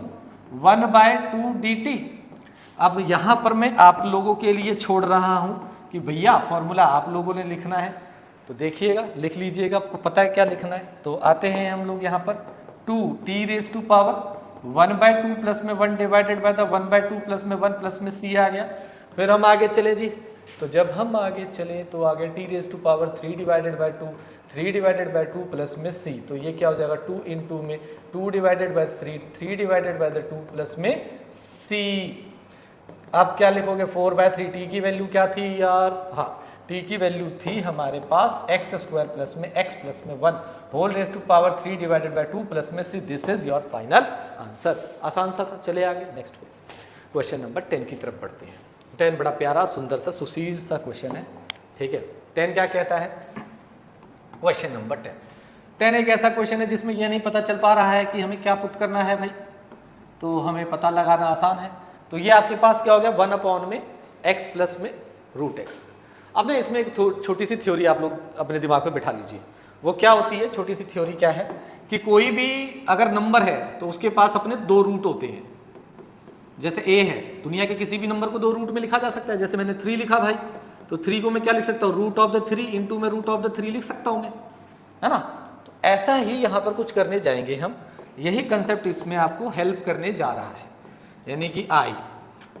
A: 1/2 dt। अब यहाँ पर मैं आप लोगों के लिए छोड़ रहा हूँ कि भैया फॉर्मूला आप लोगों ने लिखना है, तो देखिएगा, लिख लीजिएगा, आपको पता है क्या लिखना है। तो आते हैं हम लोग यहाँ पर 2t raise to power 1/2 plus में 1 डिवाइडेड बाय द 1/2 प्लस में 1 प्लस में c आ गया। फिर हम आगे चले जी, तो जब हम आगे चले तो आगे t⁻³ divided by 2, 3 divided by 2 plus में c, तो ये क्या हो जाएगा 2 इंटू में 2 divided by 3, 3 divided by the 2 plus में c। अब क्या लिखोगे 4/3, t की वैल्यू क्या थी यार, हाँ t की वैल्यू थी हमारे पास x² प्लस में x प्लस में 1 whole raise to power 3 divided by 2 plus में c। This is your final answer. आसान सा था। चले आगे नेक्स्ट क्वेश्चन नंबर 10 की तरफ बढ़ते हैं। 10 बड़ा प्यारा सुंदर सा सुशील सा क्वेश्चन है, ठीक है। 10 क्या कहता है, क्वेश्चन नंबर 10 एक ऐसा क्वेश्चन है जिसमें यह नहीं पता चल पा रहा है कि हमें क्या पुट करना है भाई, तो हमें पता लगाना आसान है। तो ये आपके पास क्या हो गया 1 में x प्लस में √x। अब ना इसमें एक छोटी सी थ्योरी आप लोग अपने दिमाग में बिठा लीजिए। वो क्या होती है छोटी सी थ्योरी, क्या है कि कोई भी अगर नंबर है तो उसके पास अपने 2 रूट होते हैं। जैसे a है, दुनिया के किसी भी नंबर को 2 रूट में लिखा जा सकता है। जैसे मैंने 3 लिखा भाई, तो 3 को मैं क्या लिख सकता हूँ, √3 इंटू में √3 लिख सकता हूँ मैं, है ना। तो ऐसा ही यहाँ पर कुछ करने जाएंगे हम, यही कंसेप्ट इसमें आपको हेल्प करने जा रहा है। यानी कि I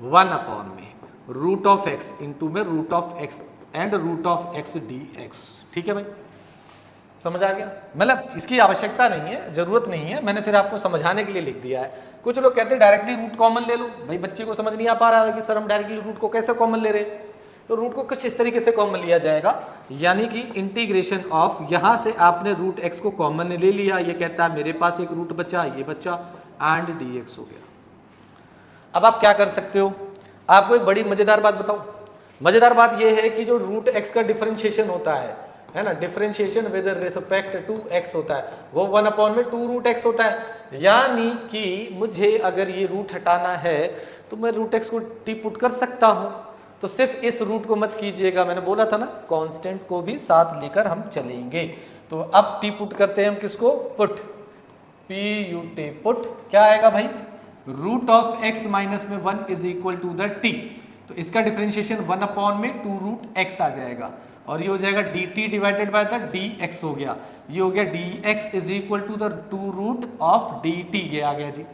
A: 1 में √x इंटू में √x एंड √x dx, ठीक है भाई, समझ आ गया। मतलब इसकी आवश्यकता नहीं है, जरूरत नहीं है, मैंने फिर आपको समझाने के लिए लिख दिया है। कुछ लोग कहते हैं डायरेक्टली रूट कॉमन ले लो, भाई बच्चे को समझ नहीं आ पा रहा है कि सर हम डायरेक्टली रूट को कैसे कॉमन ले रहे हैं। तो रूट को कुछ इस तरीके से कॉमन लिया जाएगा, यानी कि इंटीग्रेशन ऑफ, यहाँ से आपने √x को कॉमन ले लिया, ये कहता है मेरे पास एक रूट बचा, ये बचा एंड dx हो गया। अब आप क्या कर सकते हो, आपको एक बड़ी मजेदार बात बताऊं। मजेदार बात यह है कि जो √x का डिफरेंशिएशन होता है ना, differentiation with respect to x होता है, वो 1 में 2√x होता है। यानी कि मुझे अगर ये रूट हटाना है तो मैं √x को टी पुट कर सकता हूं। तो सिर्फ इस रूट को मत कीजिएगा, मैंने बोला था ना कांस्टेंट को भी साथ लेकर हम चलेंगे। तो अब टी पुट करते हैं हम किसको, पुट, PUT पुट, क्या आएगा भाई √x माइनस में 1 is equal to the t। तो इसका डिफरेंशिएशन 1 में 2√x आ जाएगा, और ये हो जाएगा dt divided by the dx हो गया। ये हो गया dx is equal to the 2√dt, ये आ गया जी,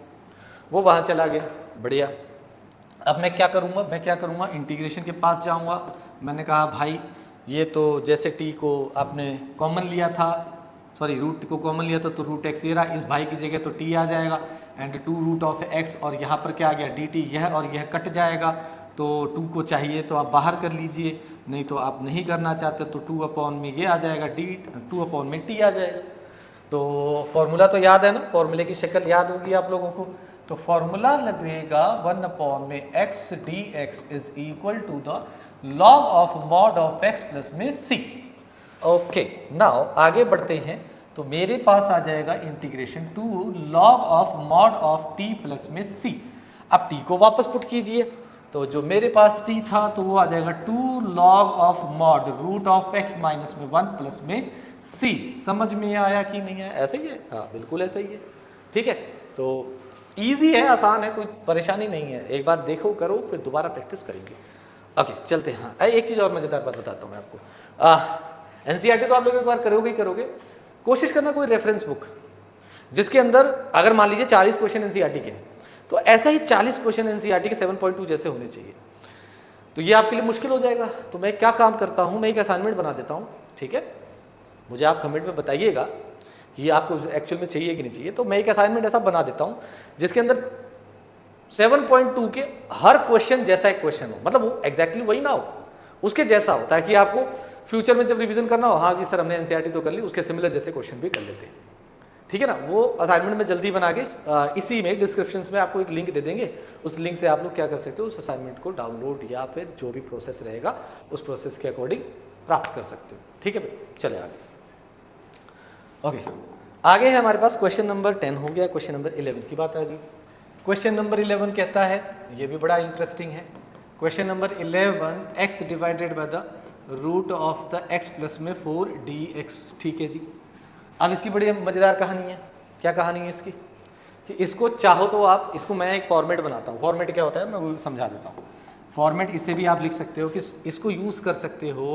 A: वो वहां चला गया, बढ़िया। अब मैं क्या करूंगा, इंटीग्रेशन के पास जाऊंगा। मैंने कहा भाई ये तो जैसे t को आपने कॉमन लिया था, सॉरी रूट को कॉमन लिया था, तो √x ये रहा, इस भाई की जगह तो t आ जाएगा एंड 2√x, और यहाँ पर क्या आ गया dt, यह और यह कट जाएगा। तो 2 को चाहिए तो आप बाहर कर लीजिए, नहीं तो आप नहीं करना चाहते तो 2 में ये आ जाएगा, 2 में t आ जाएगा। तो फॉर्मूला तो याद है ना, फॉर्मूले की शक्ल याद होगी आप लोगों को। तो फॉर्मूला लगेगा 1 में x dx is equal to the log of mod of x plus में c। ओके, नाउ आगे बढ़ते हैं। तो मेरे पास आ जाएगा integration two log of mod of t plus में c। अब t को वापस पुट कीजिए, तो जो मेरे पास t था तो वो आ जाएगा 2 log of mod √x minus में 1 प्लस में c। समझ में आया कि नहीं है, ऐसे ही है, हाँ बिल्कुल ऐसे ही है, ठीक है। तो ईजी है, आसान है, कोई परेशानी नहीं है, एक बार देखो करो फिर दोबारा प्रैक्टिस करेंगे। ओके चलते हैं। हाँ एक चीज़ और मज़ेदार बात बताता हूँ मैं आपको। एनसीईआरटी तो आप लोग एक बार करोगे ही करोगे, कोशिश करना कोई रेफरेंस बुक जिसके अंदर अगर मान लीजिए 40 क्वेश्चन एनसीईआरटी के, तो ऐसा ही 40 क्वेश्चन एनसीईआरटी के 7.2 जैसे होने चाहिए। तो ये आपके लिए मुश्किल हो जाएगा। तो मैं क्या काम करता हूँ, मैं एक असाइनमेंट बना देता हूँ, ठीक है। मुझे आप कमेंट में बताइएगा कि आपको एक्चुअल में चाहिए कि नहीं चाहिए। तो मैं एक असाइनमेंट ऐसा बना देता हूँ जिसके अंदर 7.2 के हर क्वेश्चन जैसा एक क्वेश्चन हो, मतलब वो एग्जैक्टली वही ना हो, उसके जैसा हो, ताकि आपको फ्यूचर में जब रिवीजन करना हो, हाँ जी सर हमने एनसीईआरटी तो कर ली, उसके सिमिलर जैसे क्वेश्चन भी कर लेते हैं, ठीक है ना। वो असाइनमेंट में जल्दी बना के इसी में डिस्क्रिप्शन में आपको एक लिंक दे देंगे, उस लिंक से आप लोग क्या कर सकते हो, उस असाइनमेंट को डाउनलोड या फिर जो भी प्रोसेस रहेगा उस प्रोसेस के अकॉर्डिंग प्राप्त कर सकते हो, ठीक है भाई। चले आगे। ओके आगे है हमारे पास क्वेश्चन नंबर 10 हो गया, क्वेश्चन नंबर 11 की बात आ गई। क्वेश्चन नंबर 11 कहता है, ये भी बड़ा इंटरेस्टिंग है। Question number 11 x divided by the root of the x plus में 4 dx, ठीक है जी। अब इसकी बड़ी मज़ेदार कहानी है। क्या कहानी है इसकी, कि इसको चाहो तो आप, इसको मैं एक फॉर्मेट बनाता हूँ। फॉर्मेट क्या होता है मैं वो समझा देता हूँ। फॉर्मेट इससे भी आप लिख सकते हो कि इसको यूज़ कर सकते हो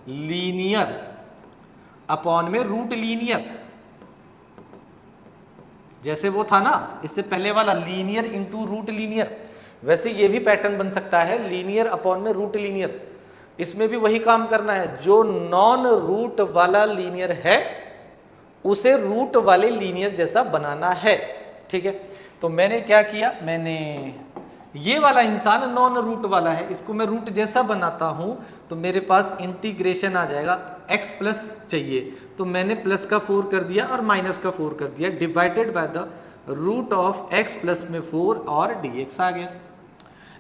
A: लीनियर अपॉन में रूट लीनियर, जैसे वो था ना इससे पहले वाला लीनियर इंटू रूट लीनियर, वैसे ये भी पैटर्न बन सकता है लीनियर अपॉन में रूट लीनियर। इसमें भी वही काम करना है, जो नॉन रूट वाला लीनियर है उसे रूट वाले लीनियर जैसा बनाना है। ठीक है, तो मैंने क्या किया, मैंने ये वाला इंसान नॉन रूट वाला है, इसको मैं रूट जैसा बनाता हूं तो मेरे पास इंटीग्रेशन आ जाएगा, x प्लस चाहिए तो मैंने प्लस का 4 कर दिया और माइनस का 4 कर दिया, divided by the root of x plus में 4 और dx आ गया।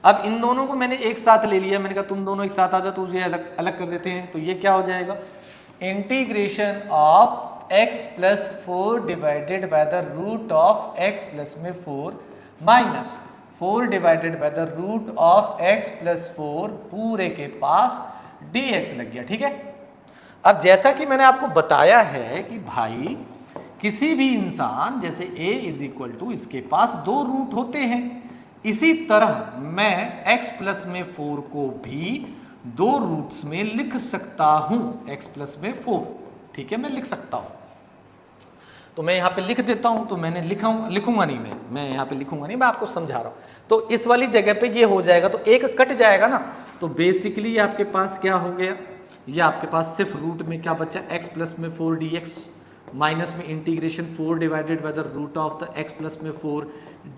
A: अब इन दोनों को मैंने एक साथ ले लिया, मैंने कहा तुम दोनों एक साथ आ जाओ तो मुझे अलग अलग कर देते हैं, तो ये क्या हो जाएगा, integration of x plus 4 divided by the root of x plus में 4 minus 4 divided by the root of x plus 4 पूरे के पास dx लग गया। ठीक है, अब जैसा कि मैंने आपको बताया है कि भाई किसी भी इंसान जैसे a इज इक्वल टू इसके पास 2 रूट होते हैं, इसी तरह मैं x प्लस में 4 को भी 2 रूट्स में लिख सकता हूं, x प्लस में 4। ठीक है, मैं लिख सकता हूं, तो मैं यहाँ पे लिख देता हूं, तो मैंने लिखूंगा नहीं, मैं यहाँ पे लिखूंगा नहीं, मैं आपको समझा रहा हूं। तो इस वाली जगह पे ये हो जाएगा तो एक कट जाएगा ना, तो बेसिकली ये आपके पास क्या हो गया, ये आपके पास सिर्फ रूट में क्या बचा, x प्लस में 4 dx माइनस में integration 4 divided by the root of the x plus में 4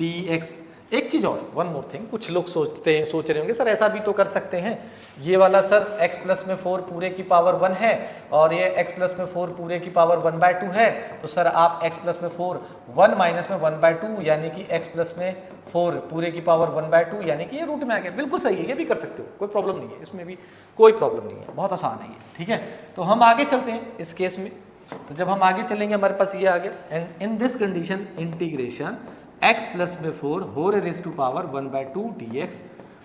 A: dx। एक चीज और, वन मोर थिंग, कुछ लोग सोच रहे होंगे सर ऐसा भी तो कर सकते हैं, ये वाला सर x प्लस में 4 पूरे की पावर 1 है और ये x प्लस में 4 पूरे की पावर 1/2 है, तो सर आप x प्लस में 4 1 माइनस में 1/2 यानी कि x प्लस में 4 पूरे की पावर 1/2 यानी कि ये रूट में आ गया। बिल्कुल सही है, ये भी कर सकते हो, कोई प्रॉब्लम नहीं है, इसमें भी कोई प्रॉब्लम नहीं है, बहुत आसान है ये। ठीक है, तो हम आगे चलते हैं इस केस में, तो जब हम आगे चलेंगे हमारे पास ये आ गया, and in this condition integration x plus में 4 whole raise to power 1/2 dx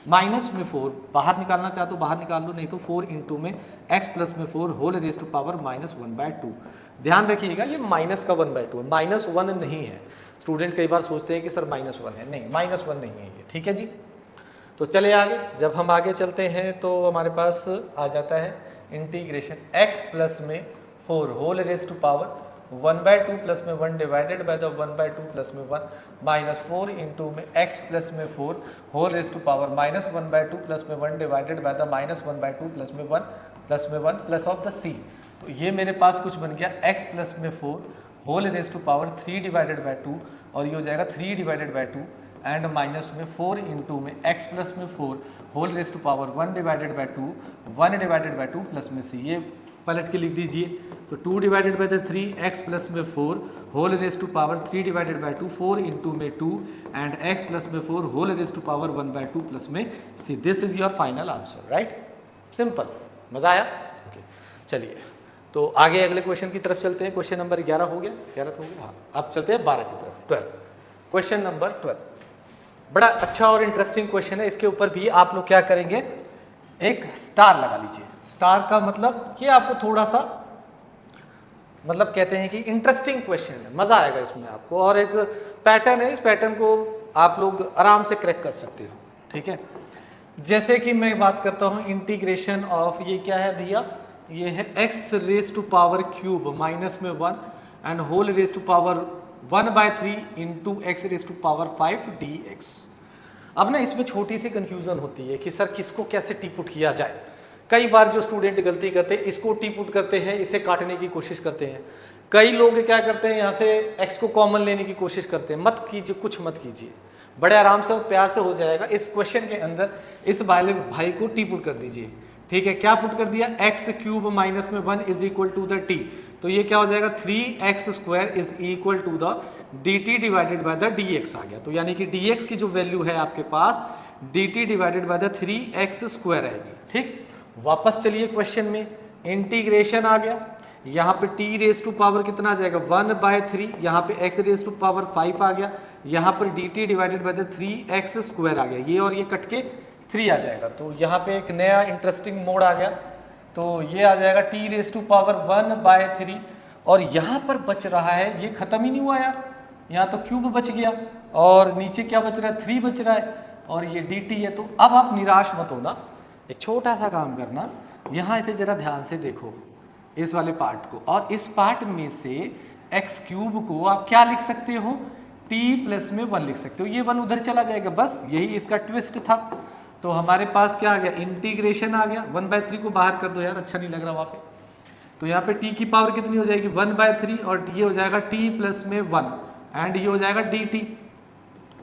A: minus में 4 बाहर निकालना चाहे तो बाहर निकाल लो, नहीं तो 4 इंटू में x प्लस में 4 होल रेज़ टू पावर -1/2। ध्यान रखिएगा ये माइनस का 1/2 है, -1 नहीं है। स्टूडेंट कई बार सोचते हैं कि सर -1 है, नहीं -1 नहीं है ये। ठीक है जी, तो चले आगे, जब हम आगे चलते हैं तो हमारे पास आ जाता है इंटीग्रेशन x प्लस में 4 whole raise to power 1/2 plus में 1 डिवाइडेड बाय द 1/2 प्लस में 1 माइनस 4 इंटू में x प्लस में 4 whole raise to power -1/2 plus में 1 डिवाइडेड बाय द -1/2 प्लस में 1 प्लस ऑफ द c। तो ये मेरे पास कुछ बन गया x प्लस में 4 whole raise to power 3 divided by 2 और ये हो जाएगा 3 डिवाइडेड बाय 2 एंड माइनस में 4 इंटू में x प्लस में 4 whole raise to power 1 divided by 2 1 divided by 2 plus में c। ये पलट के लिख दीजिए, तो 2 divided by the 3 x plus में 4 whole raise to power 3 divided by 2 4 into में 2 एंड x प्लस में 4 whole raise to power 1/2 plus में c। This is your final answer, right? Simple, मजा आया? ओके, चलिए तो आगे अगले क्वेश्चन की तरफ चलते हैं। क्वेश्चन नंबर 11 हो गया, 11 तो हो गया, हाँ। अब चलते हैं 12 की तरफ, 12। क्वेश्चन नंबर 12 बड़ा अच्छा और इंटरेस्टिंग क्वेश्चन है, इसके ऊपर भी आप लोग क्या करेंगे, एक स्टार लगा लीजिए। स्टार का मतलब ये आपको थोड़ा सा मतलब कहते हैं कि इंटरेस्टिंग क्वेश्चन है, मजा आएगा इसमें आपको, और एक पैटर्न है, इस पैटर्न को आप लोग आराम से क्रैक कर सकते हो। ठीक है, जैसे कि मैं बात करता हूं इंटीग्रेशन ऑफ, ये क्या है भैया, ये है x raise to power cube minus में 1 and whole raise to power 1/3 into x raise to power 5 dx। अब ना इसमें छोटी सी कंफ्यूजन होती है कि सर किसको कैसे टी पुट किया जाए। कई बार जो स्टूडेंट गलती करते हैं, इसको टी पुट करते हैं, इसे काटने की कोशिश करते हैं। कई लोग क्या करते हैं, यहाँ से x को कॉमन लेने की कोशिश करते हैं। मत कीजिए, कुछ मत कीजिए, बड़े आराम से और प्यार से हो जाएगा। इस क्वेश्चन के अंदर इस भाई को टी पुट कर दीजिए। ठीक है, क्या पुट कर दिया, x क्यूब माइनस में 1 is equal to the t, तो ये क्या हो जाएगा 3x² is equal to the dt divided by the dx आ गया। तो यानी कि dx की जो वैल्यू है आपके पास dt divided by the 3x² रहेगी। ठीक, वापस चलिए क्वेश्चन में, इंटीग्रेशन आ गया, यहाँ पे t रेज़ टू पावर कितना आ जाएगा 1/3, यहाँ पे x रेज़ टू पावर 5 आ गया, यहाँ पर dt divided by the 3x² आ गया, ये और ये कट के 3 आ जाएगा। तो यहाँ पे एक नया इंटरेस्टिंग मोड आ गया, तो ये आ जाएगा t रेज़ टू पावर 1/3 और यहाँ पर बच रहा है, ये खत्म ही नहीं हुआ यार, यहाँ तो क्यूब बच गया और नीचे क्या बच रहा है 3 बच रहा है और ये dt है। तो अब आप निराश मत होना, एक छोटा सा काम करना, यहाँ इसे जरा ध्यान से देखो इस वाले पार्ट को, और इस पार्ट में से x क्यूब को आप क्या लिख सकते हो, टी प्लस में 1 लिख सकते हो, ये 1 उधर चला जाएगा, बस यही इसका ट्विस्ट था। तो हमारे पास क्या आ गया, इंटीग्रेशन आ गया, 1/3 को बाहर कर दो यार, अच्छा नहीं लग रहा वहाँ पे। तो यहाँ पे टी की पावर कितनी हो जाएगी 1/3 और ये हो जाएगा टी प्लस में 1 एंड ये हो जाएगा dt।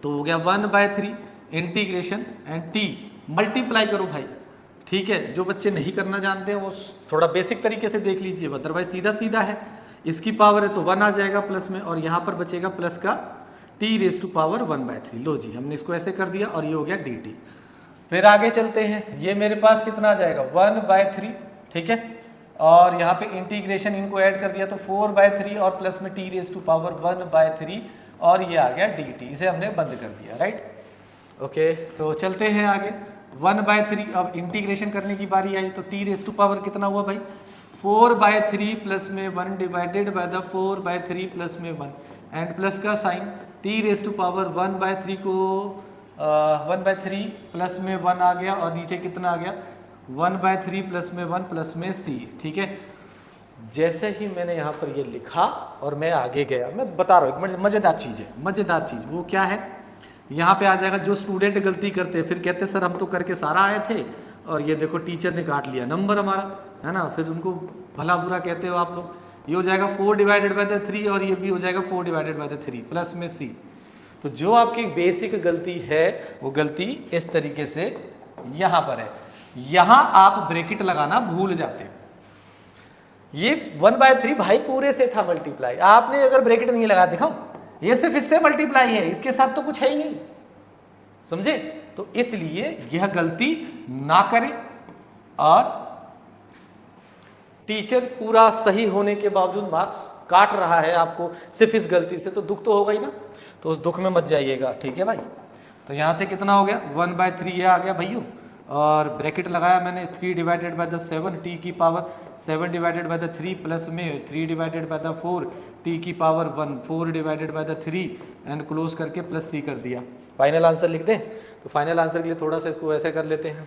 A: तो हो गया 1/3 इंटीग्रेशन एंड टी, मल्टीप्लाई करो भाई, ठीक है। जो बच्चे नहीं करना जानते हैं वो थोड़ा बेसिक तरीके से देख लीजिए, अदरवाइज सीधा सीधा है। इसकी पावर है तो 1 आ जाएगा प्लस में और यहाँ पर बचेगा प्लस का t⁻⁴ 1/3। लो जी, हमने इसको ऐसे कर दिया और ये हो गया dt। फिर आगे चलते हैं, ये मेरे पास कितना आ जाएगा 1/3, ठीक है। और यहाँ पे इंटीग्रेशन इनको ऐड कर दिया तो 4/3 और प्लस में t⁻⁴ 1/3 और ये आ गया dt। इसे हमने बंद कर दिया, राइट। ओके, तो चलते हैं आगे 1/3। अब इंटीग्रेशन करने की बारी आई तो t⁻⁴ कितना हुआ भाई 4/3 प्लस में 1 डिवाइडेड बाय द 4/3 प्लस में 1 एंड प्लस का साइन t⁻⁴ 1/3 को 1/3 प्लस में 1 आ गया और नीचे कितना आ गया 1/3 प्लस में 1 प्लस में c, ठीक है। जैसे ही मैंने यहाँ पर ये लिखा और मैं आगे गया, मैं बता रहा हूँ एक मज़ेदार चीज़ है, मज़ेदार चीज़ वो क्या है, यहाँ पे आ जाएगा जो स्टूडेंट गलती करते हैं फिर कहते सर हम तो करके सारा आए थे और ये देखो टीचर ने काट लिया नंबर हमारा, है ना। फिर उनको भला बुरा कहते हो आप लोग। ये हो जाएगा 4/3 और ये भी हो जाएगा 4/3 प्लस में c। तो जो आपकी बेसिक गलती है वो गलती इस तरीके से यहाँ पर है, यहाँ आप ब्रैकेट लगाना भूल जाते हो। ये 1/3 भाई पूरे से था मल्टीप्लाई, आपने अगर ब्रैकेट नहीं लगा, दिखाओ ये सिर्फ इससे मल्टीप्लाई है, इसके साथ तो कुछ है ही नहीं, समझे। तो इसलिए यह गलती ना करें। और टीचर पूरा सही होने के बावजूद मार्क्स काट रहा है आपको सिर्फ इस गलती से, तो दुख तो होगा ही ना, तो उस दुख में मत जाइएगा, ठीक है भाई। तो यहां से कितना हो गया 1/3 ये आ गया भैया, और ब्रैकेट लगाया मैंने 3/7 t की पावर 7/3 प्लस में 3/4 t की पावर 1 4/3 एंड क्लोज करके प्लस c कर दिया। फाइनल आंसर लिख दें, तो फाइनल आंसर के लिए थोड़ा सा इसको ऐसे कर लेते हैं।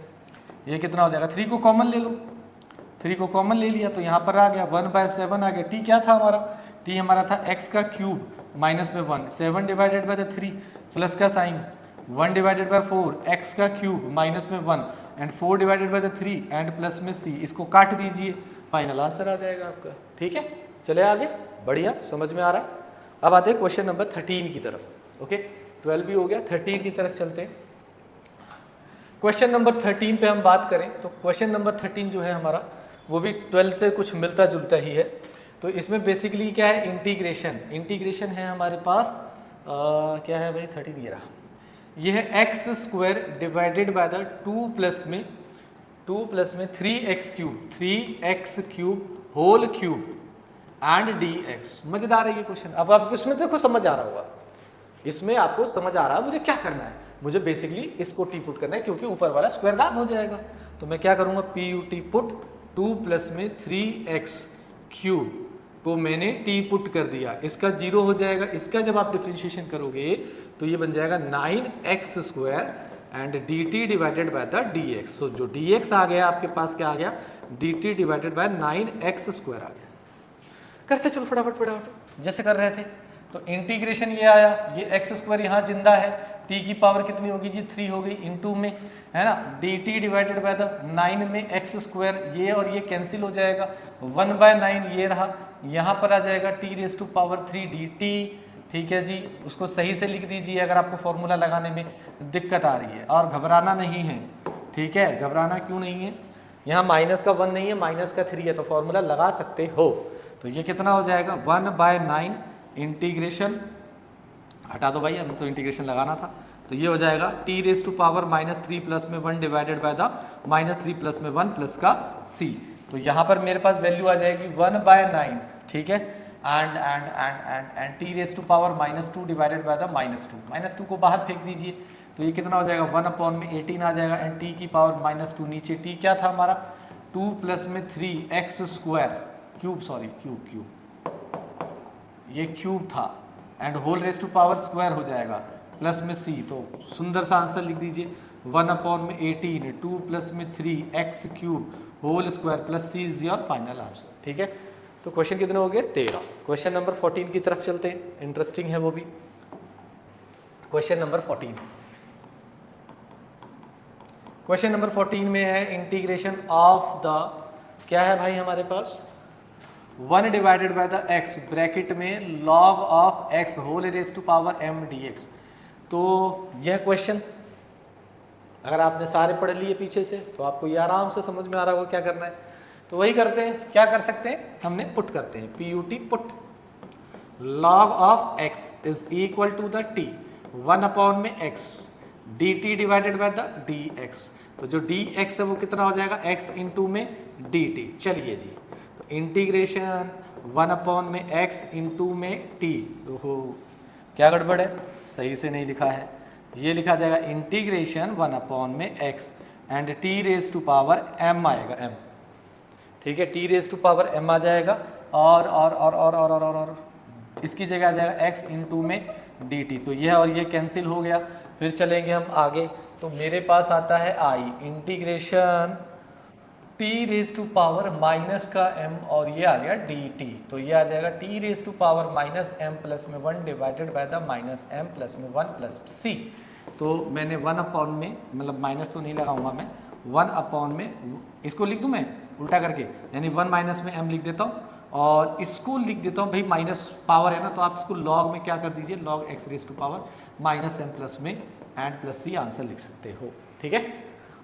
A: ये कितना हो जाएगा 3 को कॉमन ले लो, 3 को कॉमन ले लिया तो यहाँ पर आ गया 1/7 आ गया। t क्या था हमारा, t हमारा था x का क्यूब माइनस में 1 7/3 प्लस का साइन 1/4 x का क्यूब माइनस में 1 एंड 4/3 एंड प्लस में c। इसको काट दीजिए, फाइनल आंसर आ जाएगा आपका, ठीक है। चले आगे, बढ़िया, समझ में आ रहा है। अब आते हैं क्वेश्चन नंबर 13 की तरफ। ओके, 12 भी हो गया, 13 की तरफ चलते हैं। क्वेश्चन नंबर 13 पे हम बात करें तो क्वेश्चन नंबर 13 जो है हमारा वो भी 12 से कुछ मिलता जुलता ही है। तो इसमें बेसिकली क्या है, इंटीग्रेशन है हमारे पास क्या है भाई 13 ये रहा, ये है x² divided by the 2 plus में 3x³ whole cube and dx। मजेदार है ये क्वेश्चन। अब आपको इसमें देखो समझ आ रहा होगा, इसमें आपको समझ आ रहा है मुझे क्या करना है, मुझे बेसिकली इसको टी पुट करना है क्योंकि ऊपर वाला स्क्वायर गायब हो जाएगा। तो मैं क्या करूंगा PUT पुट 2 प्लस में 3x³ को मैंने टी पुट कर दिया, इसका 0 हो जाएगा। इसका जब आप डिफरेंशिएशन करोगे तो ये बन जाएगा 9x² and dt divided by the dx। तो जो dx आ गया आपके पास क्या आ गया dt डिवाइडेड बाय 9x² आ गया। करते चलो फटाफट जैसे कर रहे थे। तो इंटीग्रेशन ये आया, ये x² यहाँ जिंदा है, t की पावर कितनी होगी जी 3 हो गई इनटू में, है ना, dt डिवाइडेड बाय द 9 में x², ये और ये कैंसिल हो जाएगा, 1/9 ये रहा, यहाँ पर आ जाएगा t⁻3 dt। ठीक है जी, उसको सही से लिख दीजिए अगर आपको फॉर्मूला लगाने में दिक्कत आ रही है, और घबराना नहीं है, ठीक है। घबराना क्यों नहीं है, यहाँ माइनस का 1 नहीं है, माइनस का 3 है, तो फॉर्मूला लगा सकते हो। तो ये कितना हो जाएगा 1/9 इंटीग्रेशन, हटा दो भाई, हमें तो इंटीग्रेशन लगाना था। तो ये हो जाएगा t⁻³ प्लस में 1 डिवाइडेड बाय द -3 प्लस में 1 प्लस का c। तो यहाँ पर मेरे पास वैल्यू आ जाएगी 1/9, ठीक है, and t⁻⁻2 divided by the -2 को बाहर फेंक दीजिए। तो ये कितना हो जाएगा 1/18 आ जाएगा, एंड t की पावर -2 नीचे t क्या था हमारा 2 प्लस में 3x² क्यूब ये क्यूब था, and whole raise to power square हो जाएगा प्लस में c। तो सुंदर सा आंसर लिख दीजिए 1/18 2 प्लस में 3x³ whole square plus c is your final answer, ठीक है। तो क्वेश्चन कितने हो गए 13। क्वेश्चन नंबर 14 की तरफ चलते हैं, इंटरेस्टिंग है वो भी। क्वेश्चन नंबर 14, क्वेश्चन नंबर 14 में है इंटीग्रेशन ऑफ द, क्या है भाई हमारे पास, 1 divided by the x bracket में log of x whole raise to power m dx। तो यह क्वेश्चन अगर आपने सारे पढ़ लिए पीछे से तो आपको ये आराम से समझ में आ रहा होगा क्या करना है। तो वही करते हैं, क्या कर सकते हैं, हमने पुट करते हैं, PUT put log of x is equal to the t 1 upon में x dt divided by the dx। तो जो dx है वो कितना हो जाएगा, x इंटू में dt। चलिए जी, तो इंटीग्रेशन 1 अपॉन में x इंटू में t। ओहो क्या गड़बड़ है, सही से नहीं लिखा है, ये लिखा जाएगा इंटीग्रेशन 1 अपॉन में x and t raise to power m आएगा m, ठीक है, t raise to power m आ जाएगा और इसकी जगह आ जाएगा x इंटू में dt। तो यह और ये कैंसिल हो गया। फिर चलेंगे हम आगे, तो मेरे पास आता है i integration t raise to power minus का m और ये आ गया dt। तो ये आ जाएगा t raise to power minus m plus में 1 divided by the minus m plus में 1 प्लस c। तो मैंने 1 अपॉन में, मतलब माइनस तो नहीं लगाऊंगा मैं, 1 अपॉन में इसको लिख दूं मैं उल्टा करके, यानी 1 माइनस में m लिख देता हूँ और इसको लिख देता हूँ भाई, माइनस पावर है ना, तो आप इसको लॉग में क्या कर दीजिए, log x raise to power minus m plus में एंड प्लस c आंसर लिख सकते हो, ठीक है।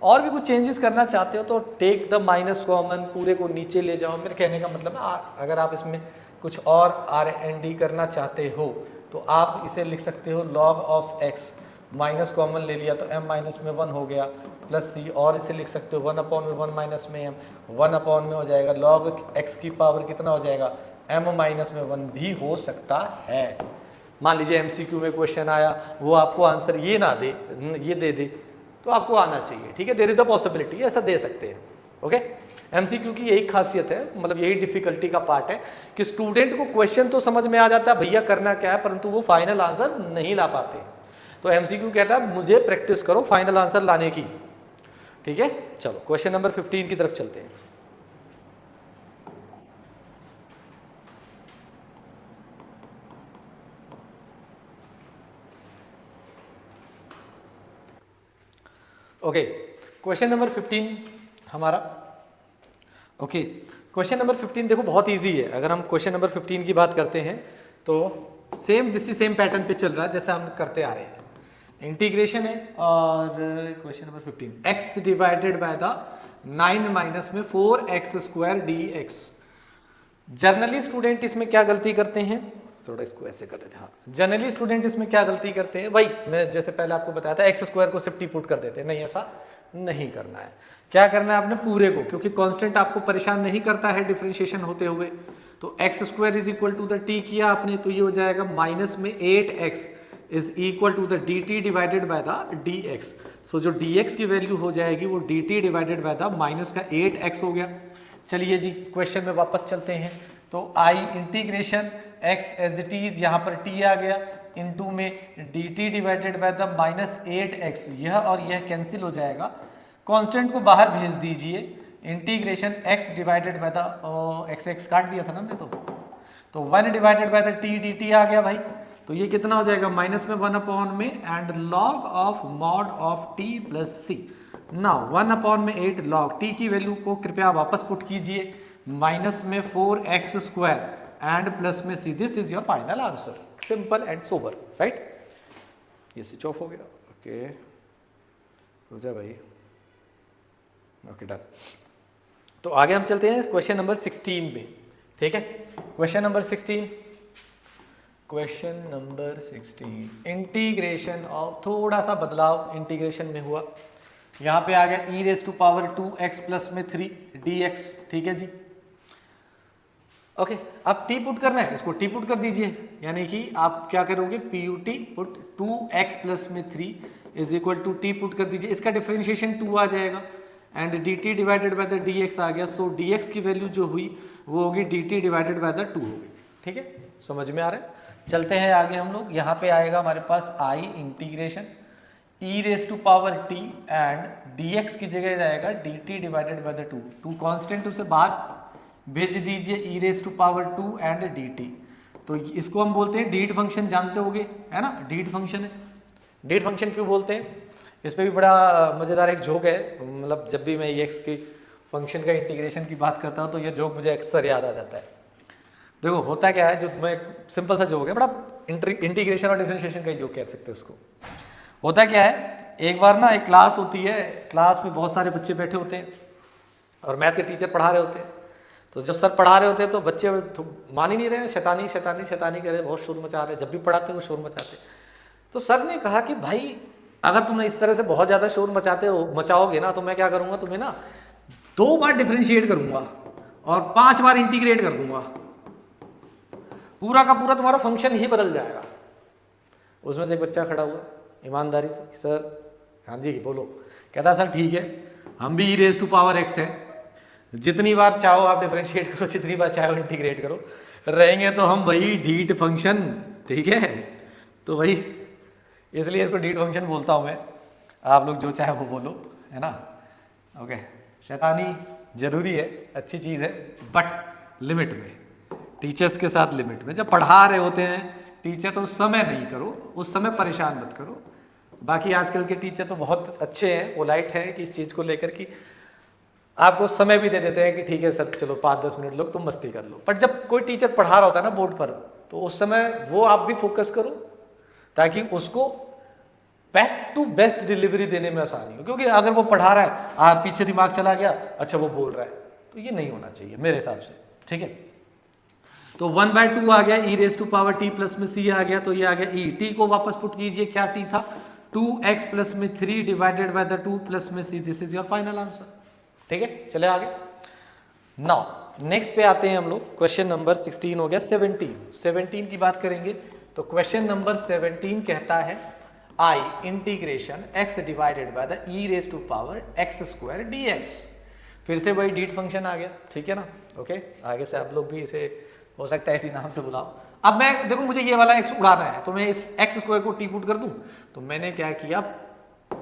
A: और भी कुछ चेंजेस करना चाहते हो तो टेक द माइनस कॉमन, पूरे को नीचे ले जाओ। मेरे कहने का मतलब अगर आप इसमें कुछ और R&D करना चाहते हो तो आप इसे लिख सकते हो log of x, minus common ले लिया तो m माइनस में 1 हो गया प्लस c, और इसे लिख सकते हो 1 अपॉन में 1 माइनस में m, 1 अपॉन में हो जाएगा log x की पावर कितना हो जाएगा, m माइनस में 1 भी हो सकता है। मान लीजिए MCQ में क्वेश्चन आया, वो आपको आंसर ये ना दे, ये दे दे, तो आपको आना चाहिए, ठीक है, देयर इज द पॉसिबिलिटी, ऐसा दे सकते हैं। ओके, MCQ की यही खासियत है, मतलब यही डिफिकल्टी का पार्ट है कि स्टूडेंट को क्वेश्चन तो समझ में आ जाता है भैया करना क्या है, परंतु वो फाइनल आंसर नहीं ला पाते। तो MCQ कहता है मुझे प्रैक्टिस करो फाइनल आंसर लाने की, ठीक है। चलो क्वेश्चन नंबर 15 की तरफ चलते हैं। ओके, क्वेश्चन नंबर 15 हमारा, ओके, क्वेश्चन नंबर 15 देखो बहुत इजी है। अगर हम क्वेश्चन नंबर 15 की बात करते हैं तो सेम पैटर्न पे चल रहा है जैसा हम करते आ रहे हैं, इंटीग्रेशन है। और question number 15, x divided by the 9 minus में 4x square dx। Generally student इसमें क्या गलती करते हैं, थोड़ा इसको ऐसे कर देते हैं, हाँ, जनरली स्टूडेंट इसमें क्या गलती करते हैं भाई, मैं जैसे पहले आपको बताया था x स्क्वायर को सिर्फ टी पुट कर देते हैं, नहीं ऐसा नहीं करना है। क्या करना है आपने, पूरे को, क्योंकि कांस्टेंट आपको परेशान नहीं करता है डिफरेंशिएशन होते हुए। तो x square is equal to the t किया आपने, तो ये हो जाएगा माइनस में 8x is equal to the dt divided by the dx। So जो dx की वैल्यू हो जाएगी वो dt divided by the minus का 8x हो गया। चलिए जी क्वेश्चन में वापस चलते हैं। तो i integration x as it is, यहाँ पर t आ गया, इनटू में dt divided by the minus 8x, यह और यह कैंसिल हो जाएगा, कांस्टेंट को बाहर भेज दीजिए, integration x divided by the x काट दिया था ना हमने, तो 1 divided by the t dt आ गया भाई। तो ये कितना हो जाएगा, माइनस में 1 अपॉन में and log of mod of t plus c। Now 1 upon में 8 लॉग t की वैल्यू को कृपया वापस पुट कीजिए, माइनस में 4x स्क्वायर एंड प्लस में c। This is your final answer, simple and sober, right. ये स्विच ऑफ हो गया, ओके हो जा भाई, ओके डन। तो आगे हम चलते हैं क्वेश्चन नंबर 16 में, ठीक है। Question number 16, question number 16, integration of, थोड़ा सा बदलाव इंटीग्रेशन में हुआ, यहाँ पे आ गया e raise to power 2x plus में 3 dx, ठीक है जी। ओके, अब t पुट करना है, इसको t पुट कर दीजिए, यानी कि आप क्या करोगे, PUT पुट 2x प्लस में 3 is equal to t put कर दीजिए, इसका डिफरेंशिएशन 2 आ जाएगा and dt divided by the dx आ गया। सो dx की वैल्यू जो हुई वो होगी dt डिवाइडेड बाय द 2 होगी, ठीक है, समझ में आ रहा है। चलते हैं आगे हम लोग, यहाँ पे आएगा हमारे पास i integration e raise to power t and dx की जगह जाएगा dt divided by the 2 constant उसे बाहर भेज दीजिए, e raise to power 2 and dt। तो इसको हम बोलते हैं डीट फंक्शन, जानते होगे है ना, डीट फंक्शन है। डीट फंक्शन क्यों बोलते हैं, इस पर भी बड़ा मज़ेदार एक जोक है, मतलब जब भी मैं एक्स की फंक्शन का इंटीग्रेशन की बात करता हूँ तो ये जोक मुझे अक्सर याद आ जाता है। देखो होता क्या है, जो मैं सिंपल सा जोक है, बड़ा इंटीग्रेशन और डिफरेंशिएशन का ही जोक कह सकते हैं उसको। होता क्या है, एक बार ना एक क्लास होती है, क्लास में बहुत सारे बच्चे बैठे होते हैं और मैथ्स के टीचर पढ़ा रहे होते हैं। तो जब सर पढ़ा रहे होते हैं तो बच्चे तो मान ही नहीं रहे, शैतानी शैतानी शैतानी करे, बहुत शोर मचा रहे, जब भी पढ़ाते वो शोर मचाते। तो सर ने कहा कि भाई अगर तुम इस तरह से बहुत ज़्यादा शोर मचाओगे ना तो मैं क्या करूँगा, तुम्हें ना 2 बार डिफरेंशिएट करूँगा और 5 बार इंटीग्रेट कर दूंगा, पूरा का पूरा तुम्हारा फंक्शन ही बदल जाएगा। उसमें से एक बच्चा खड़ा हुआ ईमानदारी से, सर हाँ जी बोलो। कहता सर ठीक है, हम भी e raise to power x है, जितनी बार चाहो आप डिफरेंशिएट करो, जितनी बार चाहो इंटीग्रेट करो, रहेंगे तो हम वही डीट फंक्शन, ठीक है। तो वही इसलिए इसको डीट फंक्शन बोलता हूँ मैं, आप लोग जो चाहे वो बोलो, है ना। ओके, शैतानी जरूरी है, अच्छी चीज़ है, बट लिमिट में, टीचर्स के साथ लिमिट में। जब पढ़ा रहे होते हैं टीचर तो उस समय नहीं करो, उस समय परेशान मत करो। बाकी आजकल के टीचर तो बहुत अच्छे हैं, पोलाइट हैं कि इस चीज़ को लेकर कि आपको समय भी दे देते हैं कि ठीक है सर चलो 5-10 मिनट लोग तुम मस्ती कर लो। पर जब कोई टीचर पढ़ा रहा होता है ना बोर्ड पर, तो उस समय वो आप भी फोकस करो ताकि उसको बेस्ट टू बेस्ट डिलीवरी देने में आसानी हो। क्योंकि अगर वो पढ़ा रहा है पीछे दिमाग चला गया, अच्छा वो बोल रहा है, तो ये नहीं होना चाहिए मेरे हिसाब से, ठीक है। तो 1/2 आ गया, e raise to power t plus में c आ गया, तो ये आ गया e। t को वापस पुट कीजिए, क्या t था, 2x प्लस में 3 डिवाइडेड बाय द 2 प्लस में c, this is your final answer, ठीक है। चले आगे, नाउ नेक्स्ट पे आते हैं हम लोग, क्वेश्चन नंबर 16 हो गया। 17 की बात करेंगे। तो क्वेश्चन नंबर 17 कहता है i integration x divided by the e raise to power x² dx। फिर से वही डीट फंक्शन आ गया, ठीक है ना। ओके, आगे से आप लोग भी इसे हो सकता है इसी नाम से बुलाओ। अब मैं देखो मुझे ये वाला x उड़ाना है, तो मैं इस x² को t पुट कर दूं, तो मैंने क्या किया,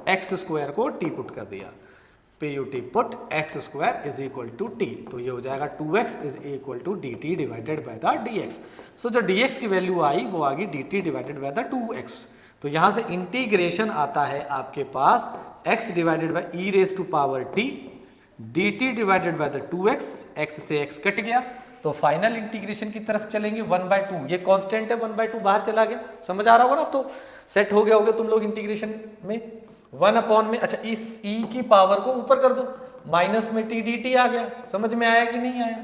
A: x² को t पुट कर दिया, put put x² is equal to t, तो ये हो जाएगा 2x is equal to dt divided by the dx। So जो dx की वैल्यू आई वो आ गई dt divided by the 2x। तो यहां से इंटीग्रेशन आता है आपके पास x divided by e raise to power t dt divided by the 2x, x से x कट गया, तो फाइनल इंटीग्रेशन की तरफ चलेंगे 1/2। ये कांस्टेंट है, 1/2 बाहर चला गया, समझ आ रहा होगा ना। तो सेट हो गया होगा तुम लोग इंटीग्रेशन में 1 में, अच्छा इस e की पावर को ऊपर कर दो, माइनस में t dt आ गया, समझ में आया कि नहीं आया।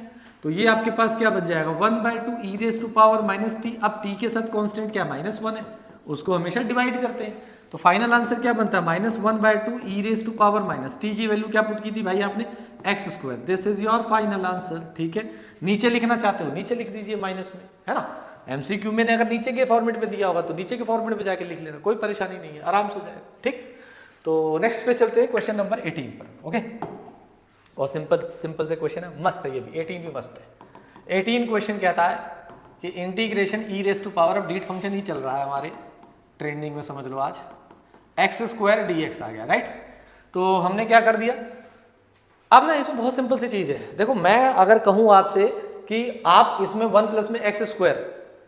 A: तो ये आपके पास क्या बन जाएगा, 1/2 e raise to power minus t। अब t के साथ कांस्टेंट क्या -1 है, उसको हमेशा डिवाइड करते हैं, तो फाइनल आंसर क्या बनता है, -1/2 e raise to power minus t की वैल्यू क्या पुट की थी भाई आपने, x²। This is your final answer, ठीक है। नीचे लिखना चाहते हो नीचे लिख दीजिए माइनस में, है ना। एमसीक्यू में अगर नीचे के फॉर्मेट में दिया होगा तो नीचे के फॉर्मेट में जाके लिख लेना, कोई परेशानी नहीं है, आराम से हो जाएगा, ठीक। तो नेक्स्ट पे चलते हैं क्वेश्चन नंबर 18 पर। ओके, और सिंपल से क्वेश्चन है, मस्त है ये भी, 18 भी मस्त है। 18 क्वेश्चन कहता है कि integration e raise to power, अब डीट फंक्शन ही चल रहा है हमारे ट्रेंडिंग में, समझ लो आज, x² dx आ गया, राइट। तो हमने क्या कर दिया, अब ना इसमें बहुत सिंपल सी चीज है। देखो मैं अगर कहूं आपसे कि आप इसमें 1 प्लस में x²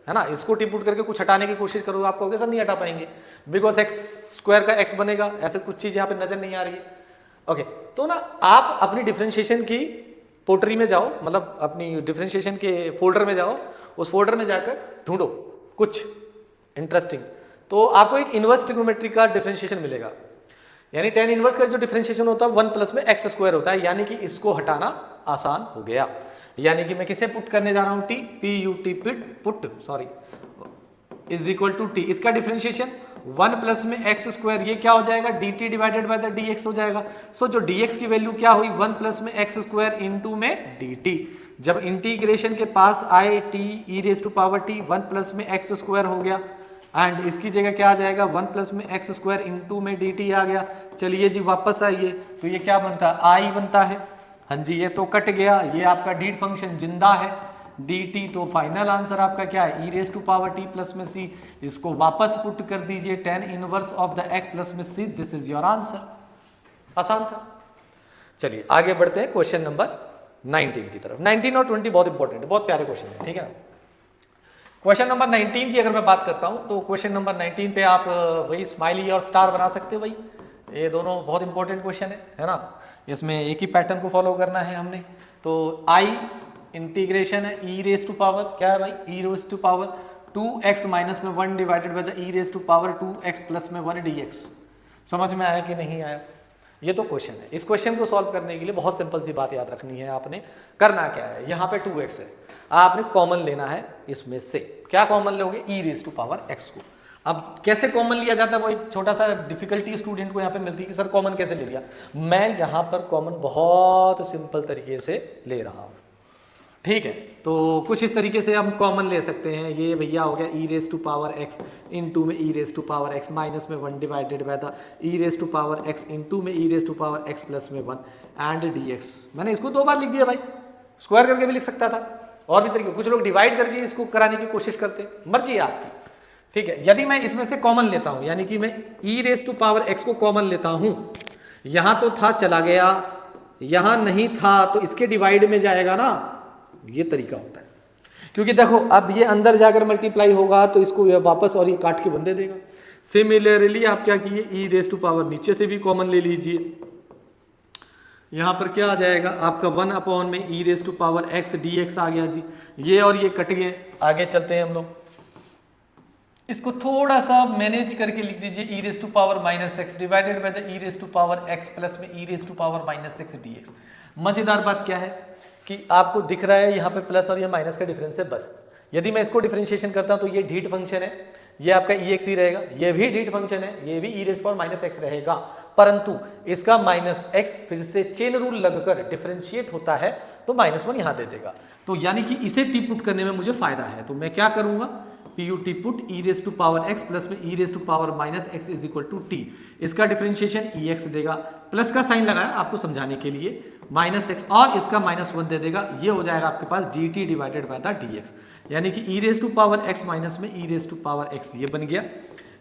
A: है ना, इसको टी पुट करके कुछ हटाने की कोशिश करो, आप कहोगे सर नहीं हटा पाएंगे, बिकॉज x² का x बनेगा, ऐसे कुछ चीज यहाँ पे नजर नहीं आ रही है। ओके, तो ना आप अपनी डिफरेंशिएशन की पोटरी में जाओ, मतलब अपनी डिफरेंशिएशन के फोल्डर में जाओ, उस फोल्डर में जाकर ढूंढो कुछ इंटरेस्टिंग, तो आपको एक इनवर्स ट्रिग्नोमेट्री का डिफरेंशिएशन मिलेगा। यानी tan इनवर्स का जो डिफरेंशिएशन होता है 1 प्लस में x² होता है, यानी कि इसको हटाना आसान हो गया। यानी कि मैं किसे पुट करने जा रहा हूं, t put is equal to t, इसका डिफरेंशिएशन 1 प्लस में x², ये क्या हो जाएगा, dt divided by the dx हो जाएगा। सो जो dx की वैल्यू क्या हुई, 1 प्लस में x² इंटू में dt। जब इंटीग्रेशन के पास आए t e raise to power t, 1 plus में x² हो गया, एंड इसकी जगह क्या आ जाएगा, 1 प्लस में x² इंटू में dt आ गया। चलिए जी वापस आइए, तो ये क्या बनता है, i बनता है, हाँ जी ये तो कट गया, ये आपका डीट फंक्शन जिंदा है, dt। तो फाइनल आंसर आपका क्या है, e raise to power t plus में c, इसको वापस पुट कर दीजिए, tan inverse of the x plus में c, this is your answer. आसान था। चलिए आगे बढ़ते हैं क्वेश्चन नंबर 19 की तरफ। 19 और 20 बहुत इंपॉर्टेंट है, बहुत प्यारे क्वेश्चन है, ठीक है ना। क्वेश्चन नंबर 19 की अगर मैं बात करता हूं तो क्वेश्चन नंबर 19 पे आप वही स्माइली और स्टार बना सकते हो भाई। ये दोनों बहुत इंपॉर्टेंट क्वेश्चन है ना। इसमें एक ही पैटर्न को फॉलो करना है हमने। तो आई इंटीग्रेशन है ई रेस टू पावर क्या है भाई, e raise to power 2x minus में 1 divided by the e raise to power 2x plus में 1 dx। समझ में आया कि नहीं आया? ये तो क्वेश्चन है। इस क्वेश्चन को सॉल्व करने के लिए बहुत सिंपल सी बात याद रखनी है आपने। करना क्या है, यहाँ पे 2x है, आपने कॉमन लेना है इसमें से। क्या कॉमन लोगे? ई रेस टू पावर x को। अब कैसे कॉमन लिया जाता है, वो एक छोटा सा डिफिकल्टी स्टूडेंट को यहाँ पे मिलती है कि सर कॉमन कैसे ले लिया। मैं यहाँ पर कॉमन बहुत सिंपल तरीके से ले रहा हूँ, ठीक है। तो कुछ इस तरीके से हम कॉमन ले सकते हैं। ये भैया हो गया e raise to power x into में e raise to power x minus में 1 divided by the e raise to power x into में e raise to power x plus में 1 एंड dx। मैंने इसको 2 बार लिख दिया भाई, स्क्वायर करके भी लिख सकता था, और भी तरीके। कुछ लोग डिवाइड करके इसको कराने की कोशिश करते, मर्जी है आपकी, ठीक है। यदि मैं इसमें से कॉमन लेता हूं, यानी कि मैं ई रेस टू पावर x को कॉमन लेता हूं, यहां तो था चला गया, यहां नहीं था तो इसके डिवाइड में जाएगा ना, ये तरीका होता है। क्योंकि देखो अब ये अंदर जाकर मल्टीप्लाई होगा तो इसको वापस और ये काट के बंदे देगा। सिमिलरली आप क्या किए, ई रेस टू पावर नीचे से भी कॉमन ले लीजिए। यहां पर क्या आ जाएगा आपका 1 अपॉन में e raise to power x dx आ गया जी। ये और ये कट गए। आगे चलते हैं हम लोग, इसको थोड़ा सा मैनेज करके लिख दीजिए, e raise to power minus x divided by the e raise to power x plus में e raise to power minus x dx। मजेदार बात क्या है कि आपको दिख रहा है यहाँ पे प्लस और ये माइनस का डिफरेंस है बस। यदि मैं इसको डिफरेंशिएशन करता हूँ तो ये ढीट फंक्शन है, ये आपका ex ही रहेगा, ये भी ढीट फंक्शन है, ये भी ई रेस पावर माइनस एक्स रहेगा, परंतु इसका माइनस एक्स फिर से चेन रूल लगकर डिफरेंशिएट होता है तो -1 यहाँ दे देगा। तो यानी कि इसे टी पुट करने में मुझे फायदा है। तो मैं क्या करूंगा, P U T put e raise to power x plus में e raise to power minus x is equal to t. इसका डिफरेंशिएशन ex देगा, प्लस का साइन लगाया आपको समझाने के लिए, माइनस एक्स और इसका -1 दे देगा। ये हो जाएगा आपके पास dt divided by the dx, यानी कि e raise to power x minus में e raise to power x ये बन गया,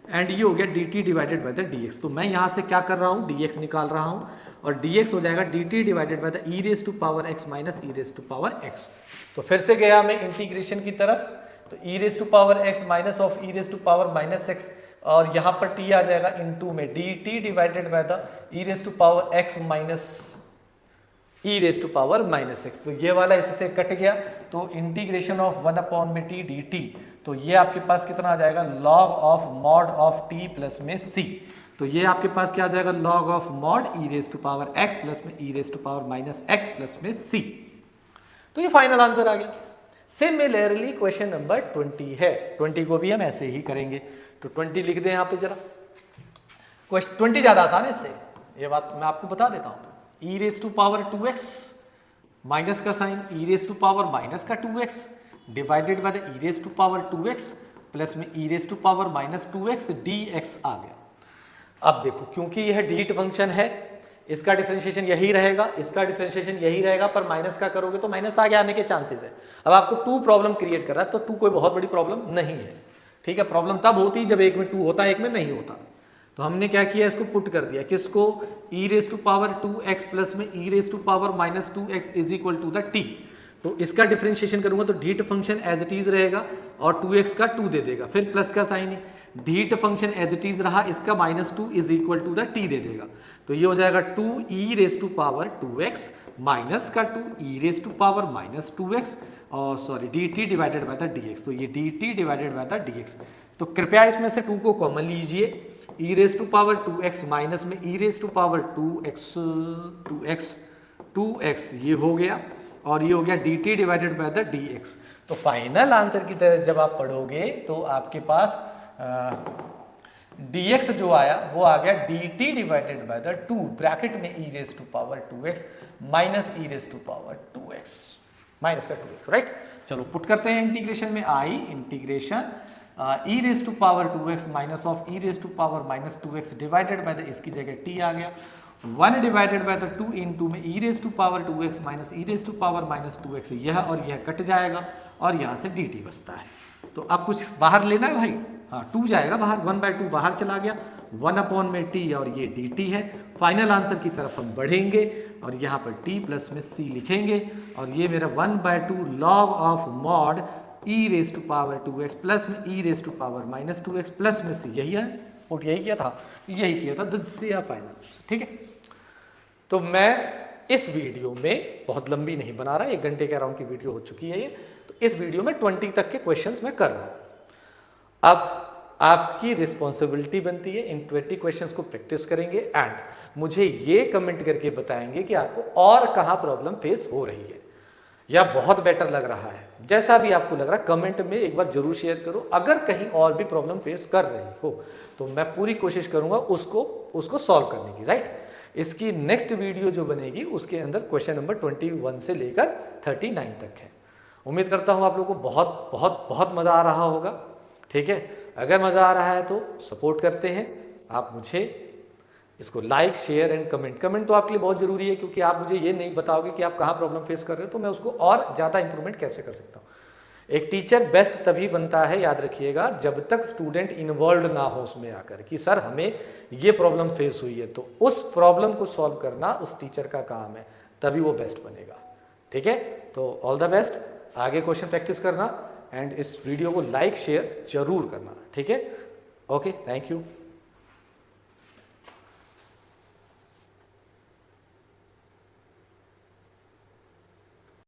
A: एंड ये हो गया dt divided by the dx। तो मैं यहाँ से क्या कर रहा हूँ, dx निकाल रहा हूँ, और dx हो जाएगा dt divided by the e raise to power x minus e raise to power x। तो फिर से गया मैं इंटीग्रेशन की तरफ, तो e raise to power x minus of e raise to power minus x, और यहाँ पर t आ जाएगा इनटू में dt divided by the e raise to power x minus e raise to power minus x. तो ये वाला इससे कट गया, तो इंटीग्रेशन ऑफ 1 अपॉन में टी डी टी, तो ये आपके पास कितना आ जाएगा, log of mod of t plus में सी। तो ये आपके पास क्या आ जाएगा, log of mod e raise to power x plus में e raise to power minus x plus में सी। तो ये फाइनल आंसर आ गया। सिमिलरली क्वेश्चन नंबर 20 है, 20 को भी हम ऐसे ही करेंगे। तो 20 लिख दें यहाँ पे जरा, क्वेश्चन 20 ज्यादा आसान है इससे, ये बात मैं आपको बता देता हूँ। E raise to power 2x minus का sign e raise to power minus का 2x divided by the e raise to power 2x plus में e raise to power minus 2x dx आ गया। अब देखो क्योंकि यह ढीट फंक्शन है, इसका डिफरेंशिएशन यही रहेगा, इसका डिफरेंशिएशन यही रहेगा, पर माइनस का करोगे तो माइनस आगे आने के चांसेस है। अब आपको 2 प्रॉब्लम क्रिएट कर रहा है, तो 2 कोई बहुत बड़ी प्रॉब्लम नहीं है, ठीक है। प्रॉब्लम तब होती जब एक में 2 होता एक में नहीं होता। तो हमने क्या किया, इसको पुट कर दिया, किसको, e raise to power 2x plus में e raise to power minus 2x is equal to the t. तो इसका डिफरेंशिएशन करूंगा तो ढीट फंक्शन एज इट इज रहेगा और 2x का 2 दे देगा, फिर प्लस का साइन है, ढीट फंक्शन एज इट इज रहा, इसका -2 is equal to the t दे देगा। तो ये हो जाएगा 2 e raise to power 2x minus का 2 e raise to power minus 2x और sorry dt divided by the dx। तो ये dt divided by the dx। तो कृपया इसमें से 2 को कॉमन लीजिए, e raise to power 2x minus में e raise to power 2x ये हो गया, और ये हो गया dt divided by the dx। तो फाइनल आंसर की तरह जब आप पढ़ोगे तो आपके पास dx जो आया वो आ गया dt divided by the 2 bracket में e raise to power 2x minus e raise to power 2x minus का 2x, राइट। चलो पुट करते हैं इंटीग्रेशन में, I integration e raise to power 2x minus of e raise to power minus 2x divided by the, इसकी जगह t आ गया, 1 डिवाइडेड बाय द 2 इनटू में e raise to power 2x minus e raise to power minus 2x, यह और यह कट जाएगा और यहाँ से dt बचता है। तो अब कुछ बाहर लेना है भाई, हाँ 2 जाएगा बाहर, 1/2 बाहर चला गया, 1 अपॉन में t और ये dt है। फाइनल आंसर की तरफ हम बढ़ेंगे और यहाँ पर t प्लस में c लिखेंगे, और ये मेरा 1/2 log of mod e raise to power 2x plus में e raise to power minus 2x plus में सी, यही है पुट, यही किया था, यही किया था, दिस से या फाइनल, ठीक है। तो मैं इस वीडियो में बहुत लंबी नहीं बना रहा, 1 घंटे के अराउंड की वीडियो हो चुकी है ये, तो इस वीडियो में 20 तक के क्वेश्चंस मैं कर रहा हूं। अब आपकी रिस्पॉन्सिबिलिटी बनती है इन 20 क्वेश्चंस को प्रैक्टिस करेंगे एंड मुझे ये कमेंट करके बताएंगे कि आपको और कहाँ प्रॉब्लम फेस हो रही है या बहुत बेटर लग रहा है, जैसा भी आपको लग रहा है कमेंट में एक बार जरूर शेयर करो। अगर कहीं और भी प्रॉब्लम फेस कर रही हो तो मैं पूरी कोशिश करूंगा उसको सॉल्व करने की, राइट। इसकी नेक्स्ट वीडियो जो बनेगी उसके अंदर क्वेश्चन नंबर 21 से लेकर 39 तक है। उम्मीद करता हूँ आप लोगों को बहुत बहुत बहुत मज़ा आ रहा होगा, ठीक है। अगर मज़ा आ रहा है तो सपोर्ट करते हैं आप मुझे, इसको लाइक शेयर एंड कमेंट तो आपके लिए बहुत ज़रूरी है, क्योंकि आप मुझे ये नहीं बताओगे कि आप कहाँ प्रॉब्लम फेस कर रहे हो तो मैं उसको और ज़्यादा इंप्रूवमेंट कैसे कर सकता हूँ। एक टीचर बेस्ट तभी बनता है, याद रखिएगा, जब तक स्टूडेंट इन्वॉल्व ना हो उसमें आकर कि सर हमें ये प्रॉब्लम फेस हुई है, तो उस प्रॉब्लम को सॉल्व करना उस टीचर का काम है, तभी वो बेस्ट बनेगा, ठीक है। तो ऑल द बेस्ट, आगे क्वेश्चन प्रैक्टिस करना एंड इस वीडियो को लाइक शेयर जरूर करना, ठीक है। Okay, thank you.